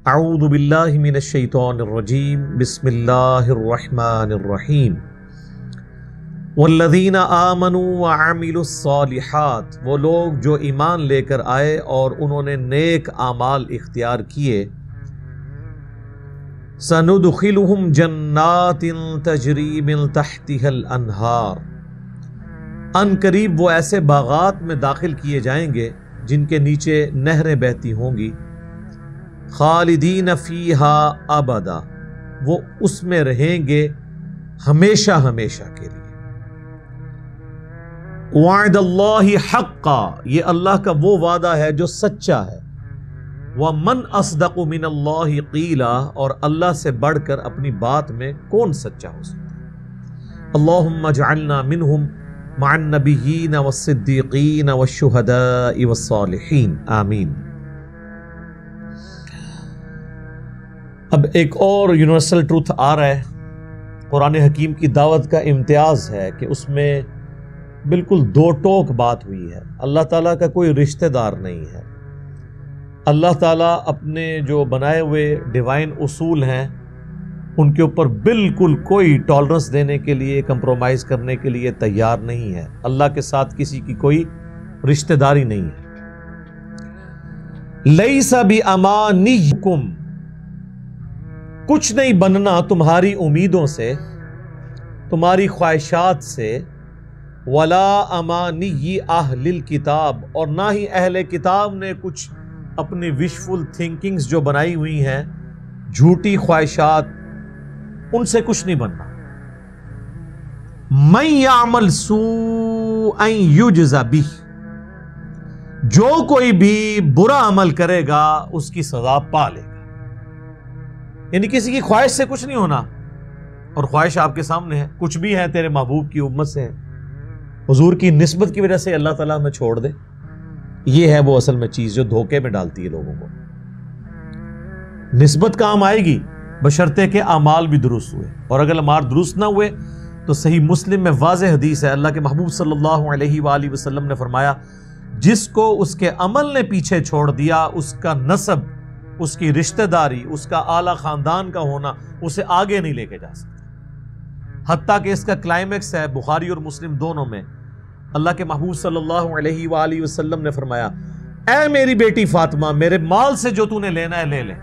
اعوذ باللہ من الشیطان الرجیم بسم اللہ الرحمن الرحیم والذین آمنوا وعملوا الصالحات، وہ لوگ جو ایمان لے کر آئے اور انہوں نے نیک اعمال اختیار کیے، سندخلہم جنات تجری من تحتها الانہار، ان قریب وہ ایسے باغات میں داخل کیے جائیں گے جن کے نیچے نہریں بہتی ہوں گی، خالدین فیہا ابدا، وہ اس میں رہیں گے ہمیشہ ہمیشہ کے لیے۔ وعد اللہ حقا، یہ اللہ کا وہ وعدہ ہے جو سچا ہے۔ ومن اصدق من اللہ قیلا، اور اللہ سے بڑھ کر اپنی بات میں کون سچا ہو سکتا ہے۔ اللہم اجعلنا منہم مع النبیین والصدیقین والشہداء والصالحین، آمین۔ اب ایک اور یونیورسل ٹروتھ آ رہا ہے۔ قرآن حکیم کی دعوت کا امتیاز ہے کہ اس میں بالکل دو ٹوک بات ہوئی ہے۔ اللہ تعالیٰ کا کوئی رشتہ دار نہیں ہے۔ اللہ تعالیٰ اپنے جو بنائے ہوئے ڈیوائن اصول ہیں ان کے اوپر بالکل کوئی ٹالرنس دینے کے لیے، کمپرومائز کرنے کے لیے تیار نہیں ہے۔ اللہ کے ساتھ کسی کی کوئی رشتہ داری نہیں ہے۔ لیس بامانیکم، کچھ نہیں بننا تمہاری امیدوں سے، تمہاری خواہشات سے، ولا امانی اہل الکتاب، اور نہ ہی اہل کتاب نے کچھ اپنی وشفل تھنکنگز جو بنائی ہوئی ہیں، جھوٹی خواہشات، ان سے کچھ نہیں بننا۔ من یعمل سوءا یجز بہ، جو کوئی بھی برا عمل کرے گا اس کی سزا پا لے گا۔ یعنی کسی کی خواہش سے کچھ نہیں ہونا، اور خواہش آپ کے سامنے ہے، کچھ بھی ہے تیرے محبوب کی امت سے ہے، حضور کی نسبت کی وجہ سے اللہ تعالیٰ ہمیں چھوڑ دے۔ یہ ہے وہ اصل میں چیز جو دھوکے میں ڈالتی ہے لوگوں کو۔ نسبت کام آئے گی بشرطے کہ اعمال بھی درست ہوئے، اور اگر اعمال درست نہ ہوئے تو صحیح مسلم میں واضح حدیث ہے، اللہ کے محبوب صلی اللہ علیہ وآلہ وسلم نے فرمایا، جس کو اس کے عمل نے پیچھے چھوڑ دیا، اس کا نسب، اس کی رشتہ داری، اس کا اعلیٰ خاندان کا ہونا اسے آگے نہیں لے کے جا سکتا۔ حتیٰ کہ اس کا کلائمیکس ہے بخاری اور مسلم دونوں میں، اللہ کے محبوب صلی اللہ علیہ وآلہ وسلم نے فرمایا، اے میری بیٹی فاطمہ، میرے مال سے جو تو نے لینا ہے لے لے،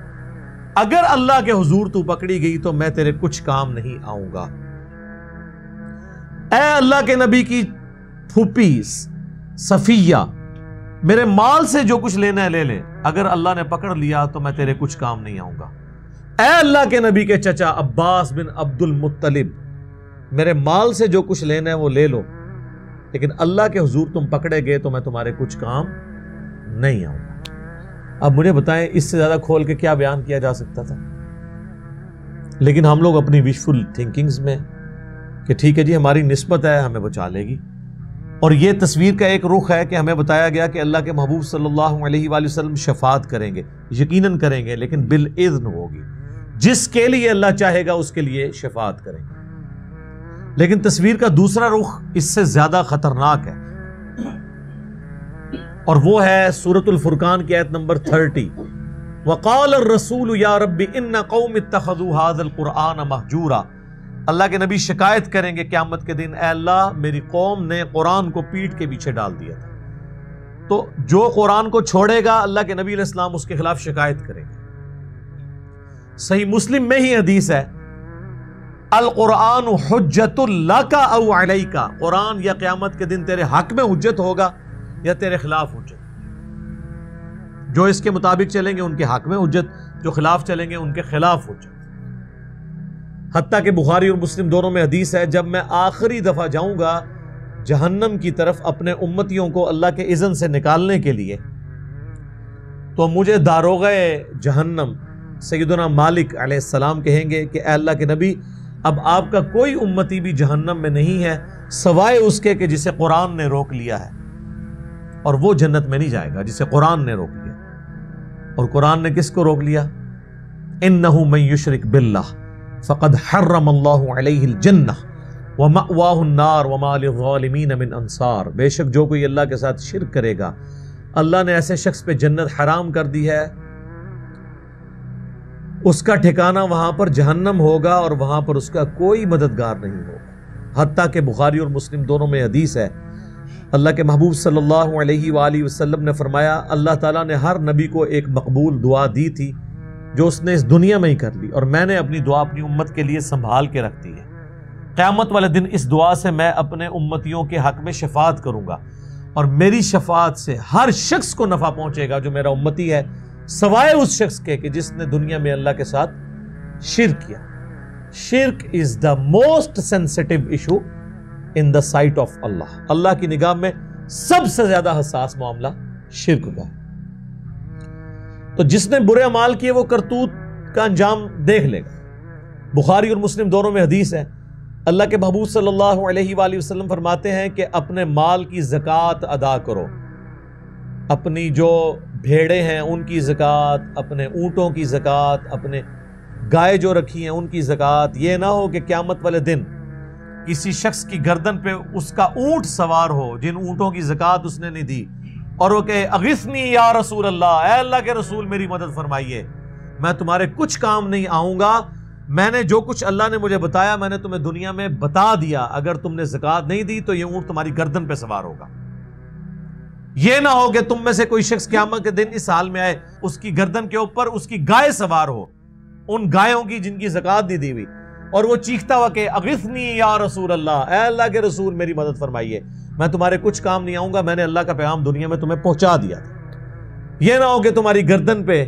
اگر اللہ کے حضور تو پکڑی گئی تو میں تیرے کچھ کام نہیں آؤں گا۔ اے اللہ کے نبی کی پھوپھی صفیہ، میرے مال سے جو کچھ لینا ہے لے لے، اگر اللہ نے پکڑ لیا تو میں تیرے کچھ کام نہیں آؤں گا۔ اے اللہ کے نبی کے چچا عباس بن عبد المطلب، میرے مال سے جو کچھ لینا ہے وہ لے لو، لیکن اللہ کے حضور تم پکڑے گئے تو میں تمہارے کچھ کام نہیں آؤں گا۔ اب مجھے بتائیں اس سے زیادہ کھول کے کیا بیان کیا جا سکتا تھا؟ لیکن ہم لوگ اپنی وشفل تھنکنگز میں کہ ٹھیک ہے جی ہماری نسبت ہے، ہمیں بچا لے گی۔ اور یہ تصویر کا ایک رخ ہے کہ ہمیں بتایا گیا کہ اللہ کے محبوب صلی اللہ علیہ وآلہ وسلم شفاعت کریں گے، یقیناً کریں گے، لیکن بالاذن ہوگی، جس کے لیے اللہ چاہے گا اس کے لیے شفاعت کریں گے۔ لیکن تصویر کا دوسرا رخ اس سے زیادہ خطرناک ہے، اور وہ ہے سورۃ الفرقان کی آیت نمبر 30، وقال الرسول یا رب ان قوم اتخذوا هذا القرآن مہجورا۔ اللہ کے نبی شکایت کریں گے قیامت کے دن، اے اللہ میری قوم نے قرآن کو پیٹھ کے پیچھے ڈال دیا تھا۔ تو جو قرآن کو چھوڑے گا اللہ کے نبی علیہ السلام اس کے خلاف شکایت کریں گے۔ صحیح مسلم میں ہی حدیث ہے، القرآن حجت لک او علیک، قرآن یا قیامت کے دن تیرے حق میں حجت ہوگا یا تیرے خلاف حجت۔ جو اس کے مطابق چلیں گے ان کے حق میں حجت، جو خلاف چلیں گے ان کے خلاف حجت۔ حتیٰ کہ بخاری اور مسلم دونوں میں حدیث ہے، جب میں آخری دفعہ جاؤں گا جہنم کی طرف اپنے امتیوں کو اللہ کے اذن سے نکالنے کے لیے، تو مجھے داروغہ جہنم سیدنا مالک علیہ السلام کہیں گے کہ اے اللہ کے نبی، اب آپ کا کوئی امتی بھی جہنم میں نہیں ہے سوائے اس کے کہ جسے قرآن نے روک لیا ہے، اور وہ جنت میں نہیں جائے گا جسے قرآن نے روک لیا۔ اور قرآن نے کس کو روک لیا؟ انہ من یشرک باللہ فقد حرم اللہ علیہ الجنہ ومأواہ النار وما للظالمین من انصار، بے شک جو کوئی اللہ کے ساتھ شرک کرے گا اللہ نے ایسے شخص پہ جنت حرام کر دی ہے، اس کا ٹھکانہ وہاں پر جہنم ہوگا اور وہاں پر اس کا کوئی مددگار نہیں ہوگا۔ حتیٰ کہ بخاری اور مسلم دونوں میں حدیث ہے، اللہ کے محبوب صلی اللہ علیہ وآلہ وسلم نے فرمایا اللہ تعالیٰ نے ہر نبی کو ایک مقبول دعا دی تھی جو اس نے اس دنیا میں ہی کر لی، اور میں نے اپنی دعا اپنی امت کے لیے سنبھال کے رکھ دی ہے۔ قیامت والے دن اس دعا سے میں اپنے امتیوں کے حق میں شفاعت کروں گا، اور میری شفاعت سے ہر شخص کو نفع پہنچے گا جو میرا امتی ہے، سوائے اس شخص کے کہ جس نے دنیا میں اللہ کے ساتھ شرک کیا۔ شرک is the most sensitive issue in the sight of اللہ۔ اللہ کی نگاہ میں سب سے زیادہ حساس معاملہ شرک کا ہے۔ تو جس نے برے اعمال کیے وہ کرتوت کا انجام دیکھ لے گا۔ بخاری اور مسلم دونوں میں حدیث ہے، اللہ کے محبوب صلی اللہ علیہ وآلہ وسلم فرماتے ہیں کہ اپنے مال کی زکوٰۃ ادا کرو، اپنی جو بھیڑیں ہیں ان کی زکوٰۃ، اپنے اونٹوں کی زکوٰۃ، اپنے گائے جو رکھی ہیں ان کی زکوٰۃ۔ یہ نہ ہو کہ قیامت والے دن کسی شخص کی گردن پہ اس کا اونٹ سوار ہو جن اونٹوں کی زکوٰۃ اس نے نہیں دی، اور وہ کہے اغثنی یا رسول اللہ، اے اللہ کے رسول میری مدد فرمائیے، میں تمہارے کچھ کام نہیں آؤں گا، میں نے جو کچھ اللہ نے مجھے بتایا میں نے تمہیں دنیا میں بتا دیا، اگر تم نے زکوٰۃ نہیں دی تو یہ اونٹ تمہاری گردن پہ سوار ہوگا۔ یہ نہ ہو کہ تم میں سے کوئی شخص قیامت کے دن اس حال میں آئے اس کی گردن کے اوپر اس کی گائے سوار ہو، ان گایوں کی جن کی زکوٰۃ نہیں دی ہوئی، اور وہ چیختا ہوا کہ اغثنی یا رسول اللہ، اے اللہ کے رسول میری مدد فرمائیے، میں تمہارے کچھ کام نہیں آؤں گا، میں نے اللہ کا پیغام دنیا میں تمہیں پہنچا دیا تھا۔ یہ نہ ہو کہ تمہاری گردن پہ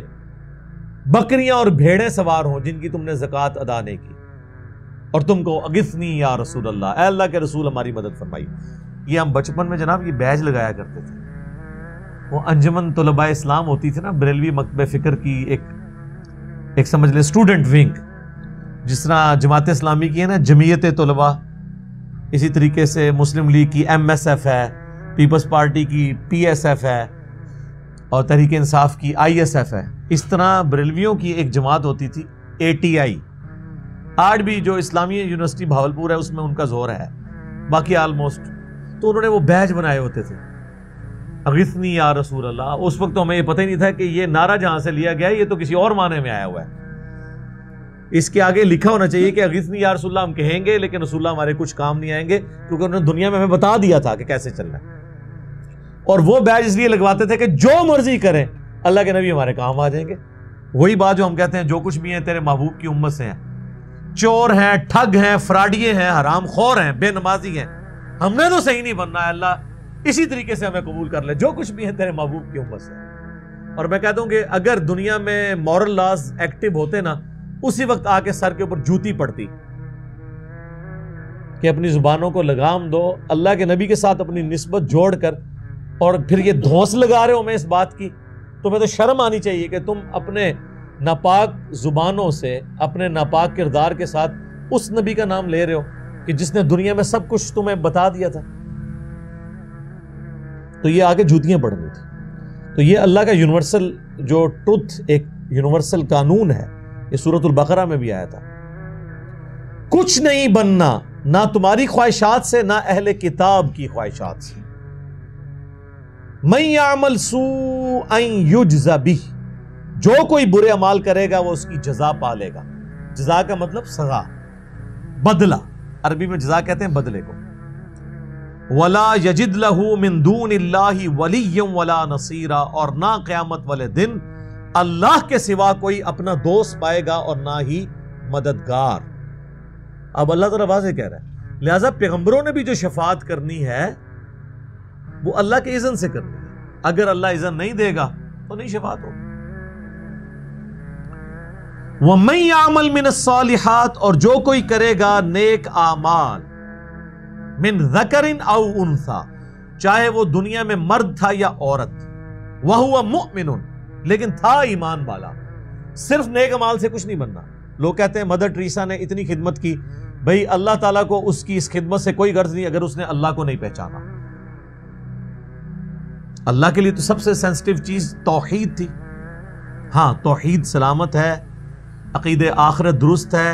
بکریاں اور بھیڑیں سوار ہوں جن کی تم نے زکوٰۃ ادا نہیں کی، اور تم کو اغثنی یا رسول اللہ، اے اللہ کے رسول ہماری مدد فرمائیے۔ یہ ہم بچپن میں جناب یہ بیج لگایا کرتے تھے، وہ انجمن طلباء اسلام ہوتی تھی نا، بریلوی مکتبہ فکر کی ایک سمجھ لیں اسٹوڈنٹ ونگ، جس طرح جماعت اسلامی کی ہے نا جمعیت طلباء، اسی طریقے سے مسلم لیگ کی MSF ہے، پیپلز پارٹی کی PSF ہے، اور تحریک انصاف کی ISF ہے۔ اس طرح بریلویوں کی ایک جماعت ہوتی تھی ATI، آج بھی جو اسلامی یونیورسٹی بھاولپور ہے اس میں ان کا زور ہے، باقی آلموسٹ، تو انہوں نے وہ بیج بنائے ہوتے تھے اغثنی یا رسول اللہ۔ اس وقت تو ہمیں یہ پتہ ہی نہیں تھا کہ یہ نعرہ جہاں سے لیا گیا ہے یہ تو کسی اور معنی میں آیا ہوا ہے، اس کے آگے لکھا ہونا چاہیے کہ اغثنی یا رسول اللہ ہم کہیں گے لیکن رسول اللہ ہمارے کچھ کام نہیں آئیں گے، کیونکہ انہوں نے دنیا میں ہمیں بتا دیا تھا کہ کیسے چلنا ہے۔ اور وہ بیج اس لیے لگواتے تھے کہ جو مرضی کریں اللہ کے نبی ہمارے کام آ جائیں گے۔ وہی بات جو ہم کہتے ہیں جو کچھ بھی ہیں تیرے محبوب کی امت سے ہیں، چور ہیں، ٹھگ ہیں، فراڈیے ہیں، حرام خور ہیں، بے نمازی ہیں، ہم نے تو صحیح نہیں بننا ہے، اللہ اسی طریقے سے ہمیں قبول کر لے، جو کچھ بھی ہیں تیرے محبوب کی امت سے۔ اور میں کہتا ہوں کہ اگر دنیا میں مورل لاز ایکٹیو ہوتے نا، اسی وقت آ کے سر کے اوپر جوتی پڑتی کہ اپنی زبانوں کو لگام دو، اللہ کے نبی کے ساتھ اپنی نسبت جوڑ کر، اور پھر یہ دھونس لگا رہے ہو میں اس بات کی، تمہیں تو شرم آنی چاہیے کہ تم اپنے ناپاک زبانوں سے اپنے ناپاک کردار کے ساتھ اس نبی کا نام لے رہے ہو کہ جس نے دنیا میں سب کچھ تمہیں بتا دیا تھا۔ تو یہ آگے جوتیاں پڑنی تھی۔ تو یہ اللہ کا یونیورسل جو ٹروتھ، ایک یونیورسل قانون ہے، یہ سورۃ البقرہ میں بھی آیا تھا، کچھ نہیں بننا نہ تمہاری خواہشات سے نہ اہل کتاب کی خواہشات سے۔ من یعمل سوءا یجز بہ، جو کوئی برے اعمال کرے گا وہ اس کی جزا پا لے گا۔ جزا کا مطلب سزا، بدلہ، عربی میں جزا کہتے ہیں بدلے کو۔ ولا یجد لہ من دون اللہ ولیا ولا نصیرا، اور نہ قیامت والے دن اللہ کے سوا کوئی اپنا دوست پائے گا اور نہ ہی مددگار۔ اب اللہ تعالیٰ واضح کہہ رہا ہے، لہذا پیغمبروں نے بھی جو شفاعت کرنی ہے وہ اللہ کے اذن سے کرنی ہے، اگر اللہ اذن نہیں دے گا تو نہیں شفاعت ہوگی۔ وَمَن يَعْمَلْ مِنَ الصَّالِحَاتِ، اور جو کوئی کرے گا نیک اعمال، من ذکر او انثیٰ، چاہے وہ دنیا میں مرد تھا یا عورت، وَهُوَ مُؤْمِنٌ، لیکن تھا ایمان والا۔ صرف نیک اعمال سے کچھ نہیں بننا۔ لوگ کہتے ہیں مدر ٹریسا نے اتنی خدمت کی، بھئی اللہ تعالیٰ کو اس کی اس خدمت سے کوئی غرض نہیں اگر اس نے اللہ کو نہیں پہچانا۔ اللہ کے لیے تو سب سے سینسٹیو چیز توحید تھی۔ ہاں توحید سلامت ہے، عقید آخرت درست ہے،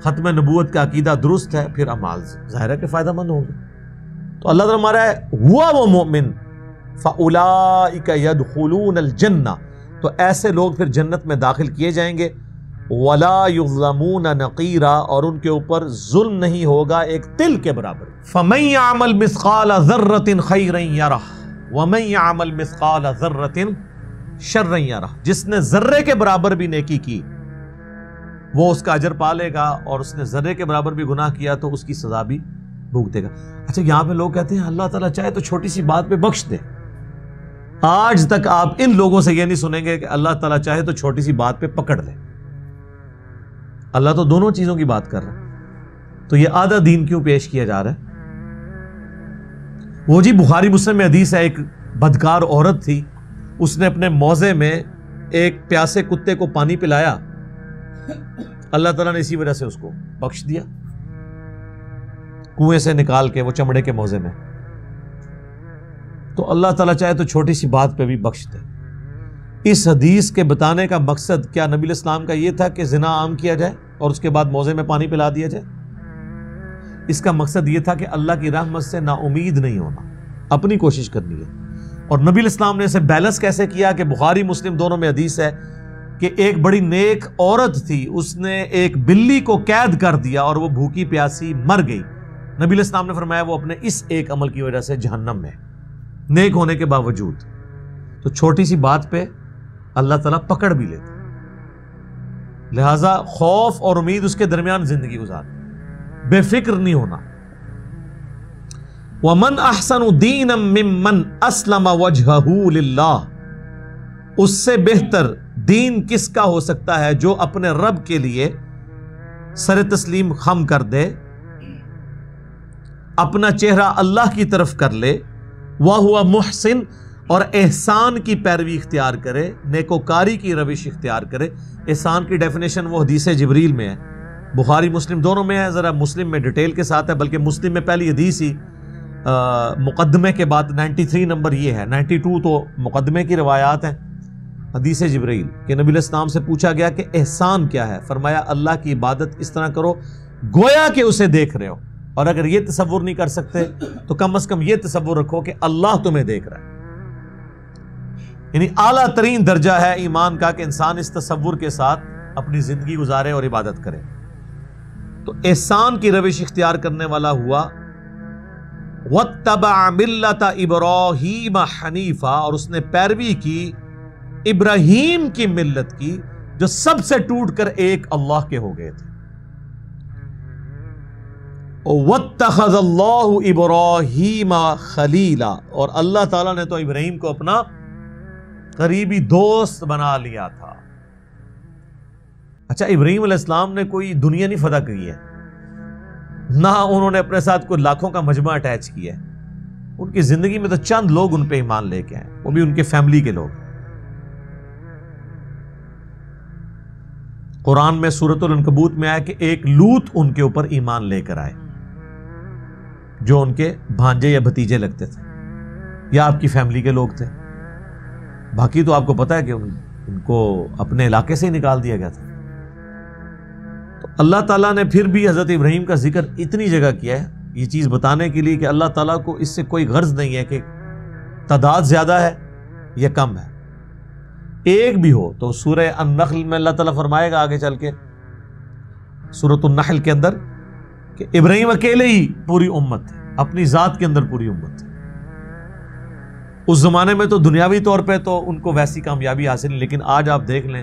ختم نبوت کا عقیدہ درست ہے، پھر اعمال ظاہر ہے کہ فائدہ مند ہوں گے۔ تو اللہ تعالیٰ ہمارا ہے ہوا وہ مومن فَأُولَئِكَ يَدْخُلُونَ الْجَنَّةَ، تو ایسے لوگ پھر جنت میں داخل کیے جائیں گے ولا یظلمون نقیرا، اور ان کے اوپر ظلم نہیں ہوگا ایک تل کے برابر. فمن یعمل مثقال ذرۃ خیرا یرہ ومن یعمل مثقال ذرۃ شرا یرہ، جس نے ذرے کے برابر بھی نیکی کی وہ اس کا اجر پا لے گا، اور اس نے ذرے کے برابر بھی گناہ کیا تو اس کی سزا بھی بھگتے گا. اچھا یہاں پہ لوگ کہتے ہیں اللہ تعالیٰ چاہے تو چھوٹی سی بات پہ بخش دے. آج تک آپ ان لوگوں سے یہ نہیں سنیں گے کہ اللہ تعالیٰ چاہے تو چھوٹی سی بات پہ پکڑ لے. اللہ تو دونوں چیزوں کی بات کر رہا ہے، تو یہ آدھا دین کیوں پیش کیا جا رہا ہے؟ وہ جی بخاری مسلم میں حدیث ہے، ایک بدکار عورت تھی، اس نے اپنے موزے میں ایک پیاسے کتے کو پانی پلایا، اللہ تعالیٰ نے اسی وجہ سے اس کو بخش دیا، کنویں سے نکال کے وہ چمڑے کے موزے میں. تو اللہ تعالیٰ چاہے تو چھوٹی سی بات پہ بھی بخش دے. اس حدیث کے بتانے کا مقصد کیا نبی الاسلام کا یہ تھا کہ زنا عام کیا جائے اور اس کے بعد موزے میں پانی پلا دیا جائے؟ اس کا مقصد یہ تھا کہ اللہ کی رحمت سے نا امید نہیں ہونا، اپنی کوشش کرنی ہے. اور نبی الاسلام نے اسے بیلنس کیسے کیا کہ بخاری مسلم دونوں میں حدیث ہے کہ ایک بڑی نیک عورت تھی، اس نے ایک بلی کو قید کر دیا اور وہ بھوکی پیاسی مر گئی. نبی الاسلام نے فرمایا وہ اپنے اس ایک عمل کی وجہ سے جہنم میں، نیک ہونے کے باوجود. تو چھوٹی سی بات پہ اللہ تعالیٰ پکڑ بھی لیتا، لہذا خوف اور امید اس کے درمیان زندگی گزار، بے فکر نہیں ہونا. وَمَنْ أَحْسَنُ دِينًا مِّمَّنْ أَسْلَمَ وَجْهَهُ لِلَّهِ، اس سے بہتر دین کس کا ہو سکتا ہے جو اپنے رب کے لیے سر تسلیم خم کر دے، اپنا چہرہ اللہ کی طرف کر لے، وَهُوَ مُحْسِن، اور احسان کی پیروی اختیار کرے، نیکوکاری کی روش اختیار کرے. احسان کی ڈیفینیشن وہ حدیث جبریل میں ہے، بخاری مسلم دونوں میں ہے، ذرا مسلم میں ڈیٹیل کے ساتھ ہے، بلکہ مسلم میں پہلی حدیث ہی مقدمے کے بعد 93 نمبر یہ ہے، 92 تو مقدمے کی روایات ہیں. حدیث جبریل کہ نبی علیہ السلام سے پوچھا گیا کہ احسان کیا ہے، فرمایا اللہ کی عبادت اس طرح کرو گویا کہ اسے دیکھ رہے ہو، اور اگر یہ تصور نہیں کر سکتے تو کم از کم یہ تصور رکھو کہ اللہ تمہیں دیکھ رہا ہے. یعنی اعلیٰ ترین درجہ ہے ایمان کا کہ انسان اس تصور کے ساتھ اپنی زندگی گزارے اور عبادت کرے. تو احسان کی روش اختیار کرنے والا ہوا. وَاتَّبَعَ مِلَّةَ إِبْرَاهِيمَ حَنِيفًا، اور اس نے پیروی کی ابراہیم کی ملت کی جو سب سے ٹوٹ کر ایک اللہ کے ہو گئے تھے. وَاتَّخَذَ اللَّهُ إِبْرَاهِيمَ خَلِيلًا، اور اللہ تعالیٰ نے تو ابراہیم کو اپنا قریبی دوست بنا لیا تھا. اچھا ابراہیم علیہ السلام نے کوئی دنیا نہیں فتح کی ہے، نہ انہوں نے اپنے ساتھ کوئی لاکھوں کا مجمع اٹیچ کیا ہے. ان کی زندگی میں تو چند لوگ ان پہ ایمان لے کے آئے، وہ بھی ان کے فیملی کے لوگ. قرآن میں سورۃ العنکبوت میں آیا کہ ایک لوط ان کے اوپر ایمان لے کر آئے جو ان کے بھانجے یا بھتیجے لگتے تھے یا آپ کی فیملی کے لوگ تھے. باقی تو آپ کو پتا ہے کہ ان کو اپنے علاقے سے ہی نکال دیا گیا تھا. تو اللہ تعالیٰ نے پھر بھی حضرت ابراہیم کا ذکر اتنی جگہ کیا ہے یہ چیز بتانے کے لیے کہ اللہ تعالیٰ کو اس سے کوئی غرض نہیں ہے کہ تعداد زیادہ ہے یا کم ہے. ایک بھی ہو تو سورہ النحل میں اللہ تعالیٰ فرمائے گا آگے چل کے سورۃ النحل کے اندر کہ ابراہیم اکیلے ہی پوری امت تھے، اپنی ذات کے اندر پوری امت تھی. اس زمانے میں تو دنیاوی طور پہ تو ان کو ویسی کامیابی حاصل نہیں، لیکن آج آپ دیکھ لیں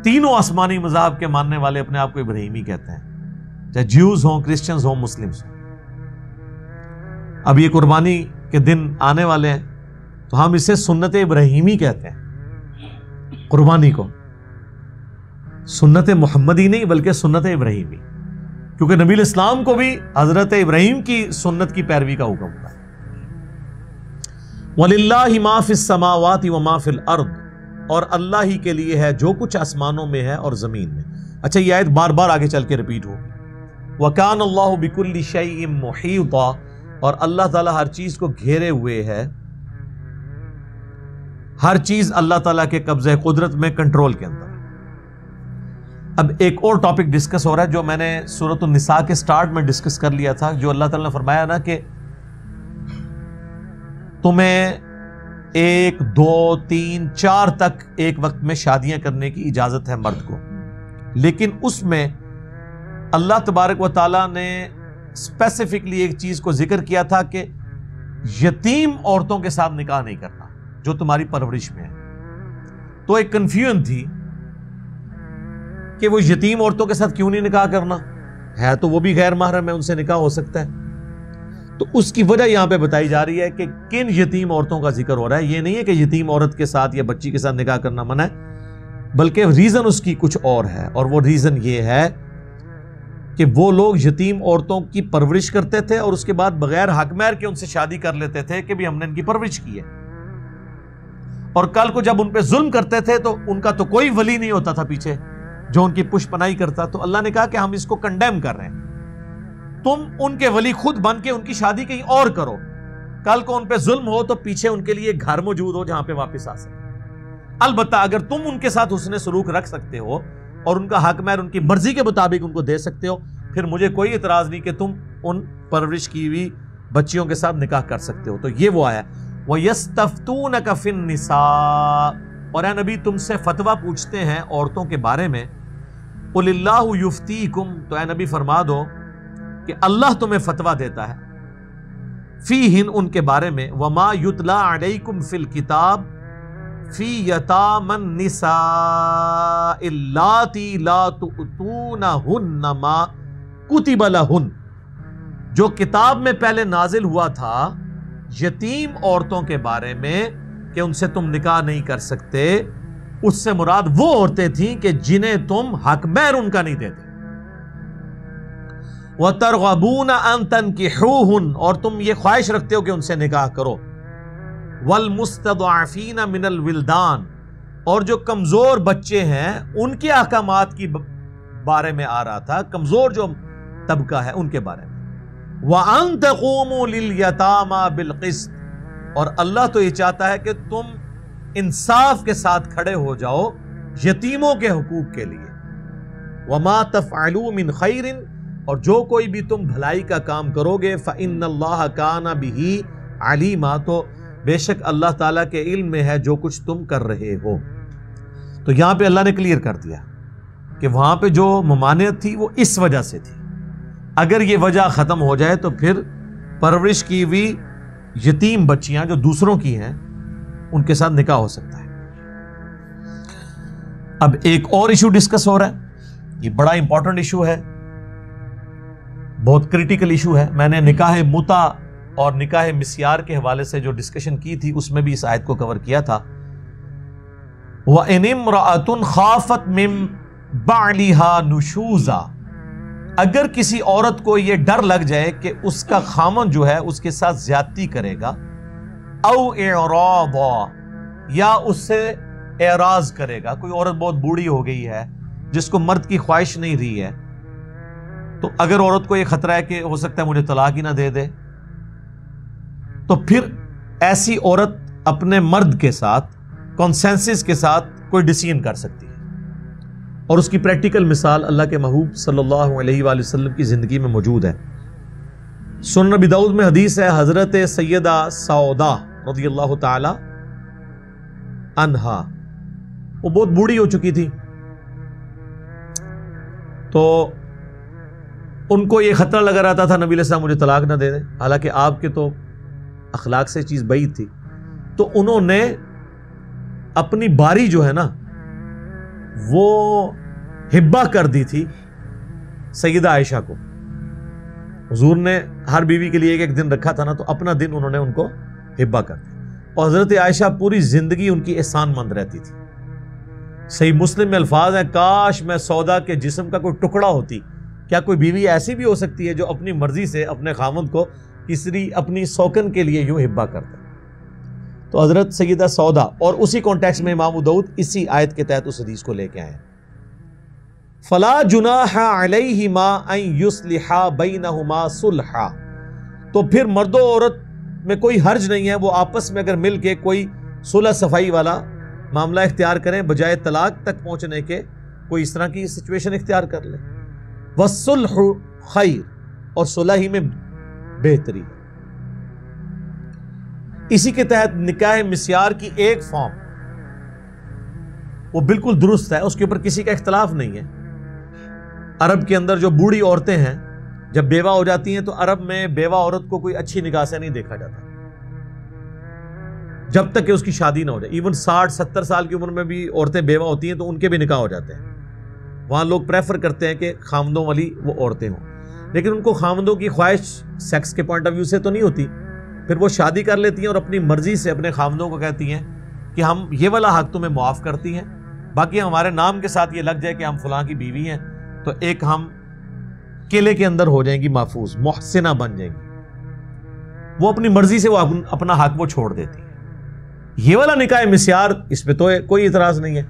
تینوں آسمانی مذاہب کے ماننے والے اپنے آپ کو ابراہیمی کہتے ہیں، چاہے جیوز ہوں، کرسچنز ہوں، مسلمز ہوں. اب یہ قربانی کے دن آنے والے ہیں تو ہم اسے سنت ابراہیمی کہتے ہیں. قربانی کو سنت محمدی نہیں بلکہ سنت ابراہیمی، کیونکہ نبی الاسلام کو بھی حضرت ابراہیم کی سنت کی پیروی کا حکم ہوتا ہے. وَلِلَّهِ مَا فِي السَّمَاوَاتِ وَمَا فِي الْأَرْضِ، اور اللہ ہی کے لیے ہے جو کچھ آسمانوں میں ہے اور زمین میں. اچھا یہ آیت بار بار آگے چل کے ریپیٹ ہوگی. وَكَانَ اللَّهُ بِكُلِّ شَيْءٍ مُحِيطًا، اور اللہ تعالیٰ ہر چیز کو گھیرے ہوئے ہے، ہر چیز اللہ تعالیٰ کے قبضہ قدرت میں، کنٹرول کے اندر. اب ایک اور ٹاپک ڈسکس ہو رہا ہے جو میں نے سورۃ النساء کے سٹارٹ میں ڈسکس کر لیا تھا، جو اللہ تعالیٰ نے فرمایا نا کہ تمہیں 1 2 3 4 تک ایک وقت میں شادیاں کرنے کی اجازت ہے مرد کو. لیکن اس میں اللہ تبارک و تعالیٰ نے اسپیسیفکلی ایک چیز کو ذکر کیا تھا کہ یتیم عورتوں کے ساتھ نکاح نہیں کرنا جو تمہاری پرورش میں ہے. تو ایک کنفیوژن تھی کہ وہ یتیم عورتوں کے ساتھ کیوں نہیں نکاح کرنا, ہے تو وہ بھی غیر محرم ہے, ان سے نکاح ہو سکتا ہے. تو اس کی وجہ یہاں پہ بتائی جا رہی ہے کہ کن یتیم عورتوں کا ذکر ہو رہا ہے. یہ نہیں ہے کہ یتیم عورت کے ساتھ یا بچی کے ساتھ نکاح کرنا منع ہے, بلکہ ریزن اس کی کچھ اور ہے, اور وہ ریزن یہ ہے کہ وہ لوگ یتیم عورتوں کی پرورش کرتے تھے اور اس کے بعد بغیر حق مہر کے ان سے شادی کر لیتے تھے کہ بھی ہم نے ان کی پرورش کی ہے, اور کل کو جب ان پہ ظلم کرتے تھے تو ان کا تو کوئی ولی نہیں ہوتا تھا پیچھے جو ان کی پشت پناہی کرتا. تو اللہ نے کہا کہ ہم اس کو کنڈیم کر رہے ہیں, تم ان کے ولی خود بن کے ان کی شادی کہیں اور کرو, کل کو ان پہ ظلم ہو تو پیچھے ان کے لیے ایک گھر موجود ہو جہاں پہ واپس آ سکے. البتہ اگر تم ان کے ساتھ حسن سلوک رکھ سکتے ہو اور ان کا حق مہر ان کی مرضی کے مطابق ان کو دے سکتے ہو, پھر مجھے کوئی اعتراض نہیں کہ تم ان پرورش کی ہوئی بچیوں کے ساتھ نکاح کر سکتے ہو. تو یہ وہ آیا وَيَسْتَفْتُونَكَ فِي النِّسَاءِ, اور اے نبی تم سے فتویٰ پوچھتے ہیں عورتوں کے بارے میں. قُلِ اللَّهُ يُفْتِيكُمْ, تو اے نبی فرما دو کہ اللہ تمہیں فتویٰ دیتا ہے فیہن, ان کے بارے میں. وَمَا يُتْلَى عَلَيْكُمْ فِي الْكِتَابِ فِي يَتَامَى النِّسَاءِ اللَّاتِي لَا تُؤْتُونَهُنَّ مَا كُتِبَ لَهُنَّ, جو کتاب میں پہلے نازل ہوا تھا یتیم عورتوں کے بارے میں کہ ان سے تم نکاح نہیں کر سکتے, اس سے مراد وہ عورتیں تھیں کہ جنہیں تم حق مہر ان کا نہیں دیتے. وَتَرْغَبُونَ أَن تَنْكِحُوهُنَّ, اور تم یہ خواہش رکھتے ہو کہ ان سے نکاح کرو. وَالْمُسْتَضْعَفِينَ مِنَ الْوِلْدَانِ, اور جو کمزور بچے ہیں ان کے احکامات کی بارے میں آ رہا تھا, کمزور جو طبقہ ہے ان کے بارے میں. وَأَن تَقُومُوا لِلْيَتَامَى بِالْقِسْطِ, اور اللہ تو یہ چاہتا ہے کہ تم انصاف کے ساتھ کھڑے ہو جاؤ یتیموں کے حقوق کے لیے. وَمَا تَفْعَلُوا مِنْ خَيْرٍ, اور جو کوئی بھی تم بھلائی کا کام کرو گے فَإِنَّ اللَّهَ كَانَ بِهِ عَلِيمًا, تو بے شک اللہ تعالیٰ کے علم میں ہے جو کچھ تم کر رہے ہو. تو یہاں پہ اللہ نے کلیئر کر دیا کہ وہاں پہ جو ممانعت تھی وہ اس وجہ سے تھی. اگر یہ وجہ ختم ہو جائے تو پھر پرورش کی ہوئی یتیم بچیاں جو دوسروں کی ہیں ان کے ساتھ نکاح ہو سکتا ہے. اب ایک اور ایشو ڈسکس ہو رہا ہے, یہ بڑا امپورٹنٹ ایشو ہے, بہت کریٹیکل ایشو ہے. میں نے نکاح متع اور نکاح مسیار کے حوالے سے جو ڈسکشن کی تھی اس میں بھی اس آیت کو کور کیا تھا. وَإِنِ امْرَأَةٌ خَافَتْ مِن بَعْلِهَا نُشُوزًا, اگر کسی عورت کو یہ ڈر لگ جائے کہ اس کا خامن جو ہے اس کے ساتھ زیادتی کرے گا, او اعراضا, یا اس سے اعراض کرے گا, کوئی عورت بہت بوڑھی ہو گئی ہے جس کو مرد کی خواہش نہیں رہی ہے, تو اگر عورت کو یہ خطرہ ہے کہ ہو سکتا ہے مجھے طلاق ہی نہ دے دے, تو پھر ایسی عورت اپنے مرد کے ساتھ کنسنسس کے ساتھ کوئی ڈیسیژن کر سکتی ہے. اور اس کی پریکٹیکل مثال اللہ کے محبوب صلی اللہ علیہ وآلہ وسلم کی زندگی میں موجود ہے. سنن ابی داؤد میں حدیث ہے, حضرت سیدہ سودا رضی اللہ تعالی عنہا, وہ بہت بوڑھی ہو چکی تھی, تو ان کو یہ خطرہ لگا رہتا تھا نبی علیہ السلام مجھے طلاق نہ دے دے, حالانکہ آپ کے تو اخلاق سے چیز بعید تھی. تو انہوں نے اپنی باری جو ہے نا وہ ہبہ کر دی تھی سیدہ عائشہ کو. حضور نے ہر بیوی کے لیے ایک ایک دن رکھا تھا نا, تو اپنا دن انہوں نے ان کو ہبہ کر دیا, اور حضرت عائشہ پوری زندگی ان کی احسان مند رہتی تھی. صحیح مسلم میں الفاظ ہیں, کاش میں سودا کے جسم کا کوئی ٹکڑا ہوتی. کیا کوئی بیوی ایسی بھی ہو سکتی ہے جو اپنی مرضی سے اپنے خاوند کو کسی اپنی سوکن کے لیے یوں ہبہ کرتا؟ تو حضرت سیدہ سودا, اور اسی کانٹیکس میں امام ابو داؤد اسی آیت کے تحت اس حدیث کو لے کے آئے ہیں. فلا جناح علیہما ان یصلحا بینہما صلحا, تو پھر مرد و عورت میں کوئی حرج نہیں ہے, وہ آپس میں اگر مل کے کوئی صلح صفائی والا معاملہ اختیار کریں بجائے طلاق تک پہنچنے کے, کوئی اس طرح کی سچویشن اختیار کر لیں. والصلح خیر, اور صلح ہی میں بہتری. اسی کے تحت نکاح مسیار کی ایک فارم وہ بالکل درست ہے, اس کے اوپر کسی کا اختلاف نہیں ہے, عرب کے اندر جو بوڑھی عورتیں ہیں جب بیوہ ہو جاتی ہیں تو عرب میں بیوہ عورت کو کوئی اچھی نگاہ سے نہیں دیکھا جاتا جب تک کہ اس کی شادی نہ ہو جائے. ایون 60-70 سال کی عمر میں بھی عورتیں بیوہ ہوتی ہیں تو ان کے بھی نکاح ہو جاتے ہیں. وہاں لوگ پریفر کرتے ہیں کہ خامدوں والی وہ عورتیں ہوں, لیکن ان کو خامدوں کی خواہش سیکس کے پوائنٹ آف ویو سے تو نہیں ہوتی. پھر وہ شادی کر لیتی ہیں اور اپنی مرضی سے اپنے خامدوں کو کہتی ہیں کہ ہم یہ والا حق تمہیں معاف کرتی ہیں, باقی ہمارے نام کے ساتھ یہ لگ جائے کہ ہم فلاں کی بیوی ہیں تو ایک ہم قلعے کے اندر ہو جائیں گی, محفوظ محسنہ بن جائیں گی. وہ اپنی مرضی سے وہ اپنا حق وہ چھوڑ دیتی ہیں. یہ والا نکاح مسیار, اس پہ تو کوئی اعتراض نہیں ہے,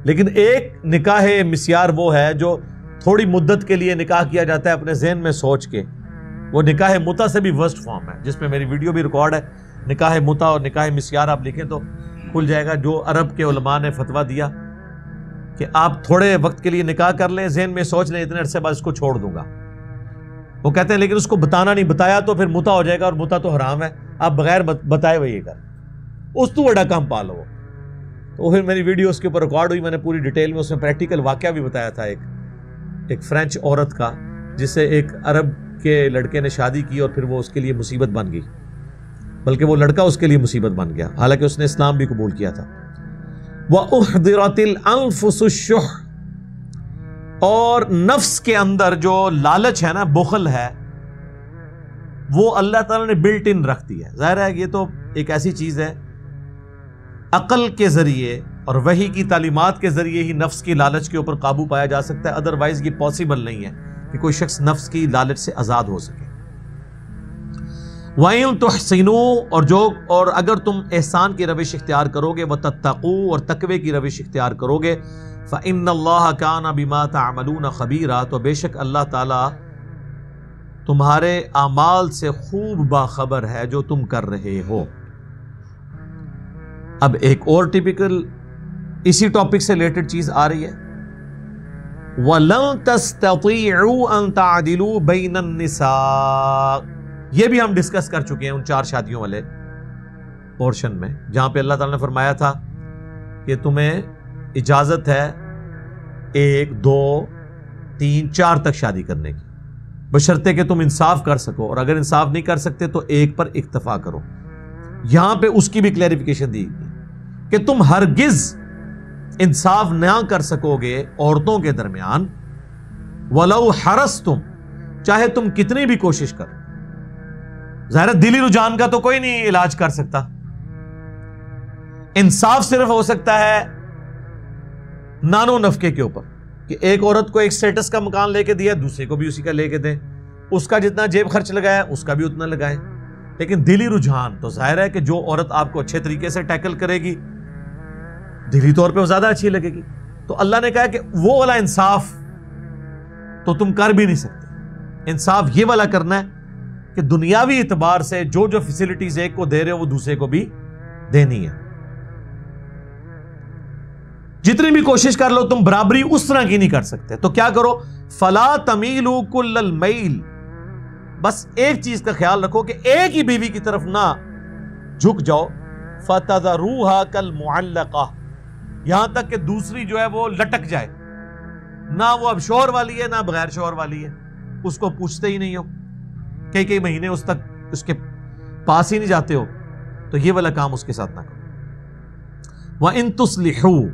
لیکن ایک نکاح مسیار وہ ہے جو تھوڑی مدت کے لیے نکاح کیا جاتا ہے اپنے ذہن میں سوچ کے. وہ نکاح متع سے بھی ورسٹ فارم ہے, جس میں میری ویڈیو بھی ریکارڈ ہے. نکاح متع اور نکاح مسیار آپ لکھیں تو کھل جائے گا. جو عرب کے علماء نے فتویٰ دیا کہ آپ تھوڑے وقت کے لیے نکاح کر لیں, ذہن میں سوچ لیں اتنے عرصے بعد اس کو چھوڑ دوں گا. وہ کہتے ہیں لیکن اس کو بتانا نہیں, بتایا تو پھر متع ہو جائے گا اور متع تو حرام ہے, آپ بغیر بتائے ہوئے یہ کر اس تو بڑا کام پالو. تو پھر میری ویڈیو اس کے اوپر ریکارڈ ہوئی, میں نے پوری ڈیٹیل میں اس میں پریکٹیکل واقعہ بھی بتایا تھا ایک فرینچ عورت کا جس سے ایک عرب کے لڑکے نے شادی کی اور پھر وہ اس کے لیے مصیبت بن گئی, بلکہ وہ لڑکا اس کے لیے مصیبت بن گیا حالانکہ اس نے اسلام بھی قبول کیا تھا. وَأُحْضِرَتِ الْأَنفُسُ الشُّحَّ, اور نفس کے اندر جو لالچ ہے نا, بخل ہے, وہ اللہ تعالیٰ نے بلٹ ان رکھ دی ہے. ظاہر ہے یہ تو ایک ایسی چیز ہے عقل کے ذریعے اور وحی کی تعلیمات کے ذریعے ہی نفس کی لالچ کے اوپر قابو پایا جا سکتا ہے, ادروائز یہ پاسبل نہیں ہے کہ کوئی شخص نفس کی لالچ سے آزاد ہو سکے. وَإِن تُحْسِنُوا, اور اگر تم احسان کی روش اختیار کرو گے, وَتَتَّقُوا, اور تقوی کی روش اختیار کرو گے, فَإِنَّ اللَّهَ كَانَ بِمَا تَعْمَلُونَ خَبِيرًا, تو بے شک اللہ تعالیٰ تمہارے اعمال سے خوب باخبر ہے جو تم کر رہے ہو. اب ایک اور ٹیپیکل اسی ٹاپک سے ریلیٹڈ چیز آ رہی ہے, وَلَن تَسْتَطِيعُوا أَن تَعْدِلُوا بَيْنَ النِّسَاءِ, یہ بھی ہم ڈسکس کر چکے ہیں ان 4 شادیوں والے پورشن میں, جہاں پہ اللہ تعالیٰ نے فرمایا تھا کہ تمہیں اجازت ہے 1, 2, 3, 4 تک شادی کرنے کی, بشرطے کہ تم انصاف کر سکو, اور اگر انصاف نہیں کر سکتے تو 1 پر اکتفا کرو. یہاں پہ اس کی بھی کلیریفیکیشن دی گئی کہ تم ہرگز انصاف نہ کر سکو گے عورتوں کے درمیان, وَلَوْ حَرَصْتُمْ, چاہے تم کتنی بھی کوشش کرو. ظاہر دلی رجحان کا تو کوئی نہیں علاج کر سکتا, انصاف صرف ہو سکتا ہے نانو نفقے کے اوپر, کہ ایک عورت کو ایک سٹیٹس کا مکان لے کے دیا, دوسرے کو بھی اسی کا لے کے دیں, اس کا جتنا جیب خرچ لگایا اس کا بھی اتنا لگائیں. لیکن دلی رجحان تو ظاہر ہے کہ جو عورت آپ کو اچھے طریقے سے ٹیکل کرے گی دلی طور پہ وہ زیادہ اچھی لگے گی. تو اللہ نے کہا کہ وہ والا انصاف تو تم کر بھی نہیں سکتے. انصاف یہ والا کرنا ہے کہ دنیاوی اعتبار سے جو فیسلٹیز ایک کو دے رہے ہو وہ دوسرے کو بھی دینی ہے. جتنی بھی کوشش کر لو تم برابری اس طرح کی نہیں کر سکتے, تو کیا کرو, فَلَا تَمِيلُوا كُلَّ الْمَيْلِ, بس ایک چیز کا خیال رکھو کہ ایک ہی بیوی کی طرف نہ جھک جاؤ, فَتَذَرُوهَا كَالْمُعَلَّقَةِ, یہاں تک کہ دوسری جو ہے وہ لٹک جائے, نہ وہ اب شوہر والی ہے نہ بغیر شوہر والی ہے, اس کو پوچھتے ہی نہیں ہو, کئی مہینے اس تک اس کے پاس ہی نہیں جاتے ہو, تو یہ والا کام اس کے ساتھ نہ کرو. وَإِن تُصْلِحُوا,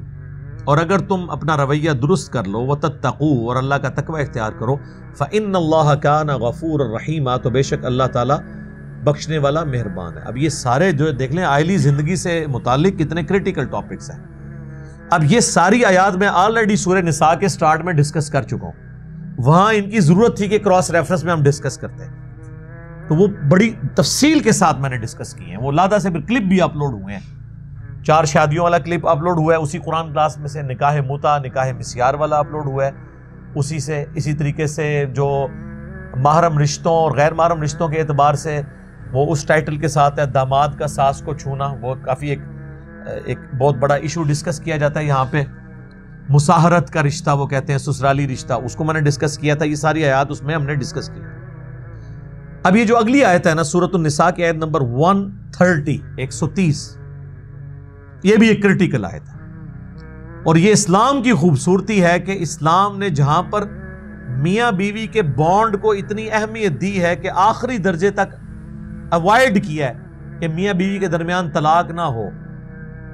اور اگر تم اپنا رویہ درست کر لو, وَتَتَّقُوا, اور اللہ کا تقوی اختیار کرو, فَإِنَّ اللَّهَ كَانَ غَفُورًا رَحِيمًا, تو بے شک اللہ تعالیٰ بخشنے والا مہربان ہے. اب یہ سارے جو دیکھ لیں آئلی زندگی سے متعلق کتنے کریٹیکل ٹاپکس ہیں. اب یہ ساری آیات میں آلریڈی سورہ نساء کے سٹارٹ میں ڈسکس کر چکا ہوں, وہاں ان کی ضرورت تھی کہ کراس ریفرنس میں ہم ڈسکس کرتے ہیں, تو وہ بڑی تفصیل کے ساتھ میں نے ڈسکس کی ہیں. وہ لادہ سے پھر کلپ بھی اپلوڈ ہوئے ہیں, 4 شادیوں والا کلپ اپلوڈ ہوا ہے اسی قرآن کلاس میں سے, نکاح متع نکاح مسیار والا اپلوڈ ہوا ہے اسی سے. اسی طریقے سے جو محرم رشتوں اور غیر محرم رشتوں کے اعتبار سے وہ اس ٹائٹل کے ساتھ ہے, داماد کا ساس کو چھونا, وہ کافی ایک بہت بڑا ایشو ڈسکس کیا جاتا ہے یہاں پہ. مساہرت کا رشتہ وہ کہتے ہیں, سسرالی رشتہ, اس کو میں نے ڈسکس کیا تھا. یہ ساری آیات اس میں ہم نے ڈسکس کی. اب یہ جو اگلی آیت ہے نا سورۃ النساء کی آیت نمبر 130 یہ بھی ایک کرٹیکل آیت ہے, اور یہ اسلام کی خوبصورتی ہے کہ اسلام نے جہاں پر میاں بیوی کے بانڈ کو اتنی اہمیت دی ہے کہ آخری درجے تک اوائڈ کیا ہے کہ میاں بیوی کے درمیان طلاق نہ ہو،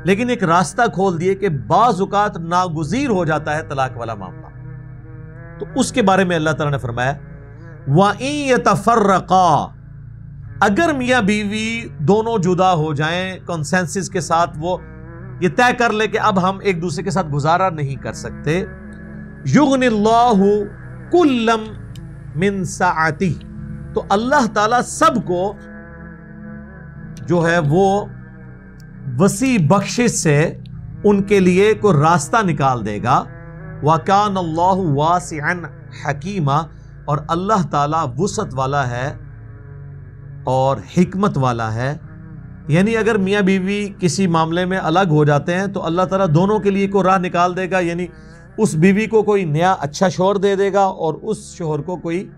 لیکن ایک راستہ کھول دیے کہ بعض اوقات ناگزیر ہو جاتا ہے طلاق والا معاملہ، تو اس کے بارے میں اللہ تعالیٰ نے فرمایا وَإِن يَتَفَرَّقَا، اگر میاں بیوی دونوں جدا ہو جائیں کنسنسس کے ساتھ، وہ یہ طے کر لے کہ اب ہم ایک دوسرے کے ساتھ گزارا نہیں کر سکتے، یغنی اللہ کلم من سعتہ، تو اللہ تعالیٰ سب کو جو ہے وہ وسیع بخشش سے ان کے لیے کوئی راستہ نکال دے گا، وَكَانَ اللَّهُ وَاسِعًا حَكِيمًا، اور اللہ تعالیٰ وسعت والا ہے اور حکمت والا ہے۔ یعنی اگر میاں بیوی کسی معاملے میں الگ ہو جاتے ہیں تو اللہ تعالیٰ دونوں کے لیے کوئی راہ نکال دے گا، یعنی اس بیوی کو کوئی نیا اچھا شوہر دے دے گا اور اس شوہر کو کوئی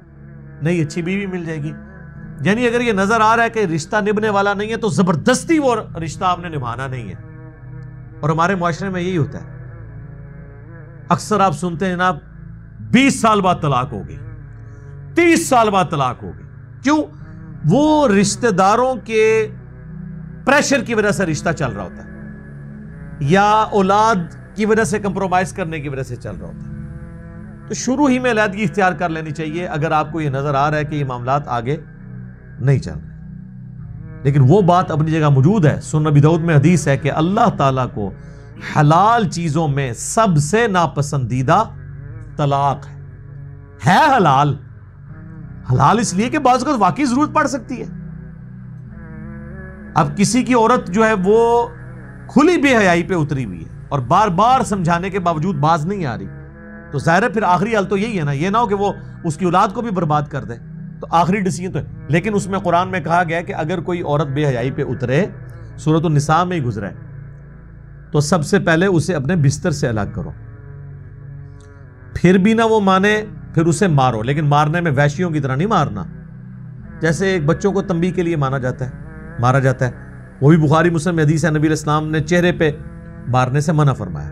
نئی اچھی بیوی مل جائے گی۔ یعنی اگر یہ نظر آ رہا ہے کہ رشتہ نبھنے والا نہیں ہے تو زبردستی وہ رشتہ آپ نے نبھانا نہیں ہے، اور ہمارے معاشرے میں یہی ہوتا ہے، اکثر آپ سنتے ہیں جناب 20 سال بعد طلاق ہو گئی، 30 سال بعد طلاق ہو گئی، کیوں؟ وہ رشتہ داروں کے پریشر کی وجہ سے رشتہ چل رہا ہوتا ہے، یا اولاد کی وجہ سے کمپرومائز کرنے کی وجہ سے چل رہا ہوتا ہے۔ تو شروع ہی میں علیحدگی اختیار کر لینی چاہیے اگر آپ کو یہ نظر آ رہا ہے کہ یہ معاملات آگے نہیں چل رہے۔ لیکن وہ بات اپنی جگہ موجود ہے، سنن ابی داؤد میں حدیث ہے کہ اللہ تعالیٰ کو حلال چیزوں میں سب سے ناپسندیدہ طلاق ہے حلال۔ حلال اس لیے کہ بعض اوقات واقعی ضرورت پڑ سکتی ہے۔ اب کسی کی عورت جو ہے وہ کھلی بے حیائی پہ اتری ہوئی ہے اور بار بار سمجھانے کے باوجود باز نہیں آ رہی، تو ظاہر ہے پھر آخری حل تو یہی ہے نا، یہ نہ ہو کہ وہ اس کی اولاد کو بھی برباد کر دے، تو آخری ڈیسیجن تو ہے۔ لیکن اس میں قرآن میں کہا گیا کہ اگر کوئی عورت بے حیائی پہ اترے، سورۃ النساء میں ہی گزرا ہے، تو سب سے پہلے اسے اپنے بستر سے الگ کرو، پھر بھی نہ وہ مانے پھر اسے مارو، لیکن مارنے میں وحشیوں کی طرح نہیں مارنا، جیسے ایک بچوں کو تنبیہ کے لیے مارا جاتا ہے، وہ بھی بخاری مسلم میں حدیث ہے، نبی علیہ السلام نے چہرے پہ مارنے سے منع فرمایا۔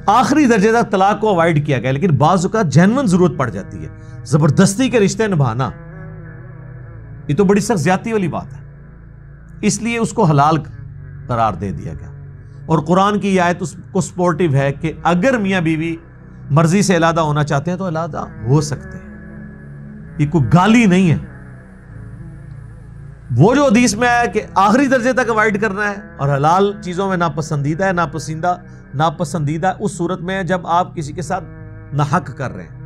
آخری درجے تک طلاق کو اوائڈ کیا گیا، لیکن بعض اوقات جینون ضرورت پڑ جاتی ہے، زبردستی کے رشتے نبھانا یہ تو بڑی سخت زیادتی والی بات ہے، اس لیے اس کو حلال قرار دے دیا گیا۔ اور قرآن کی یہ آیت اس کو سپورٹیو ہے کہ اگر میاں بیوی مرضی سے علیحدہ ہونا چاہتے ہیں تو علیحدہ ہو سکتے ہیں، یہ کوئی گالی نہیں ہے۔ وہ جو حدیث میں ہے کہ آخری درجے تک اوائڈ کرنا ہے اور حلال چیزوں میں ناپسندیدہ ہے، ناپسندیدہ اس صورت میں ہے جب آپ کسی کے ساتھ ناحق کر رہے ہیں،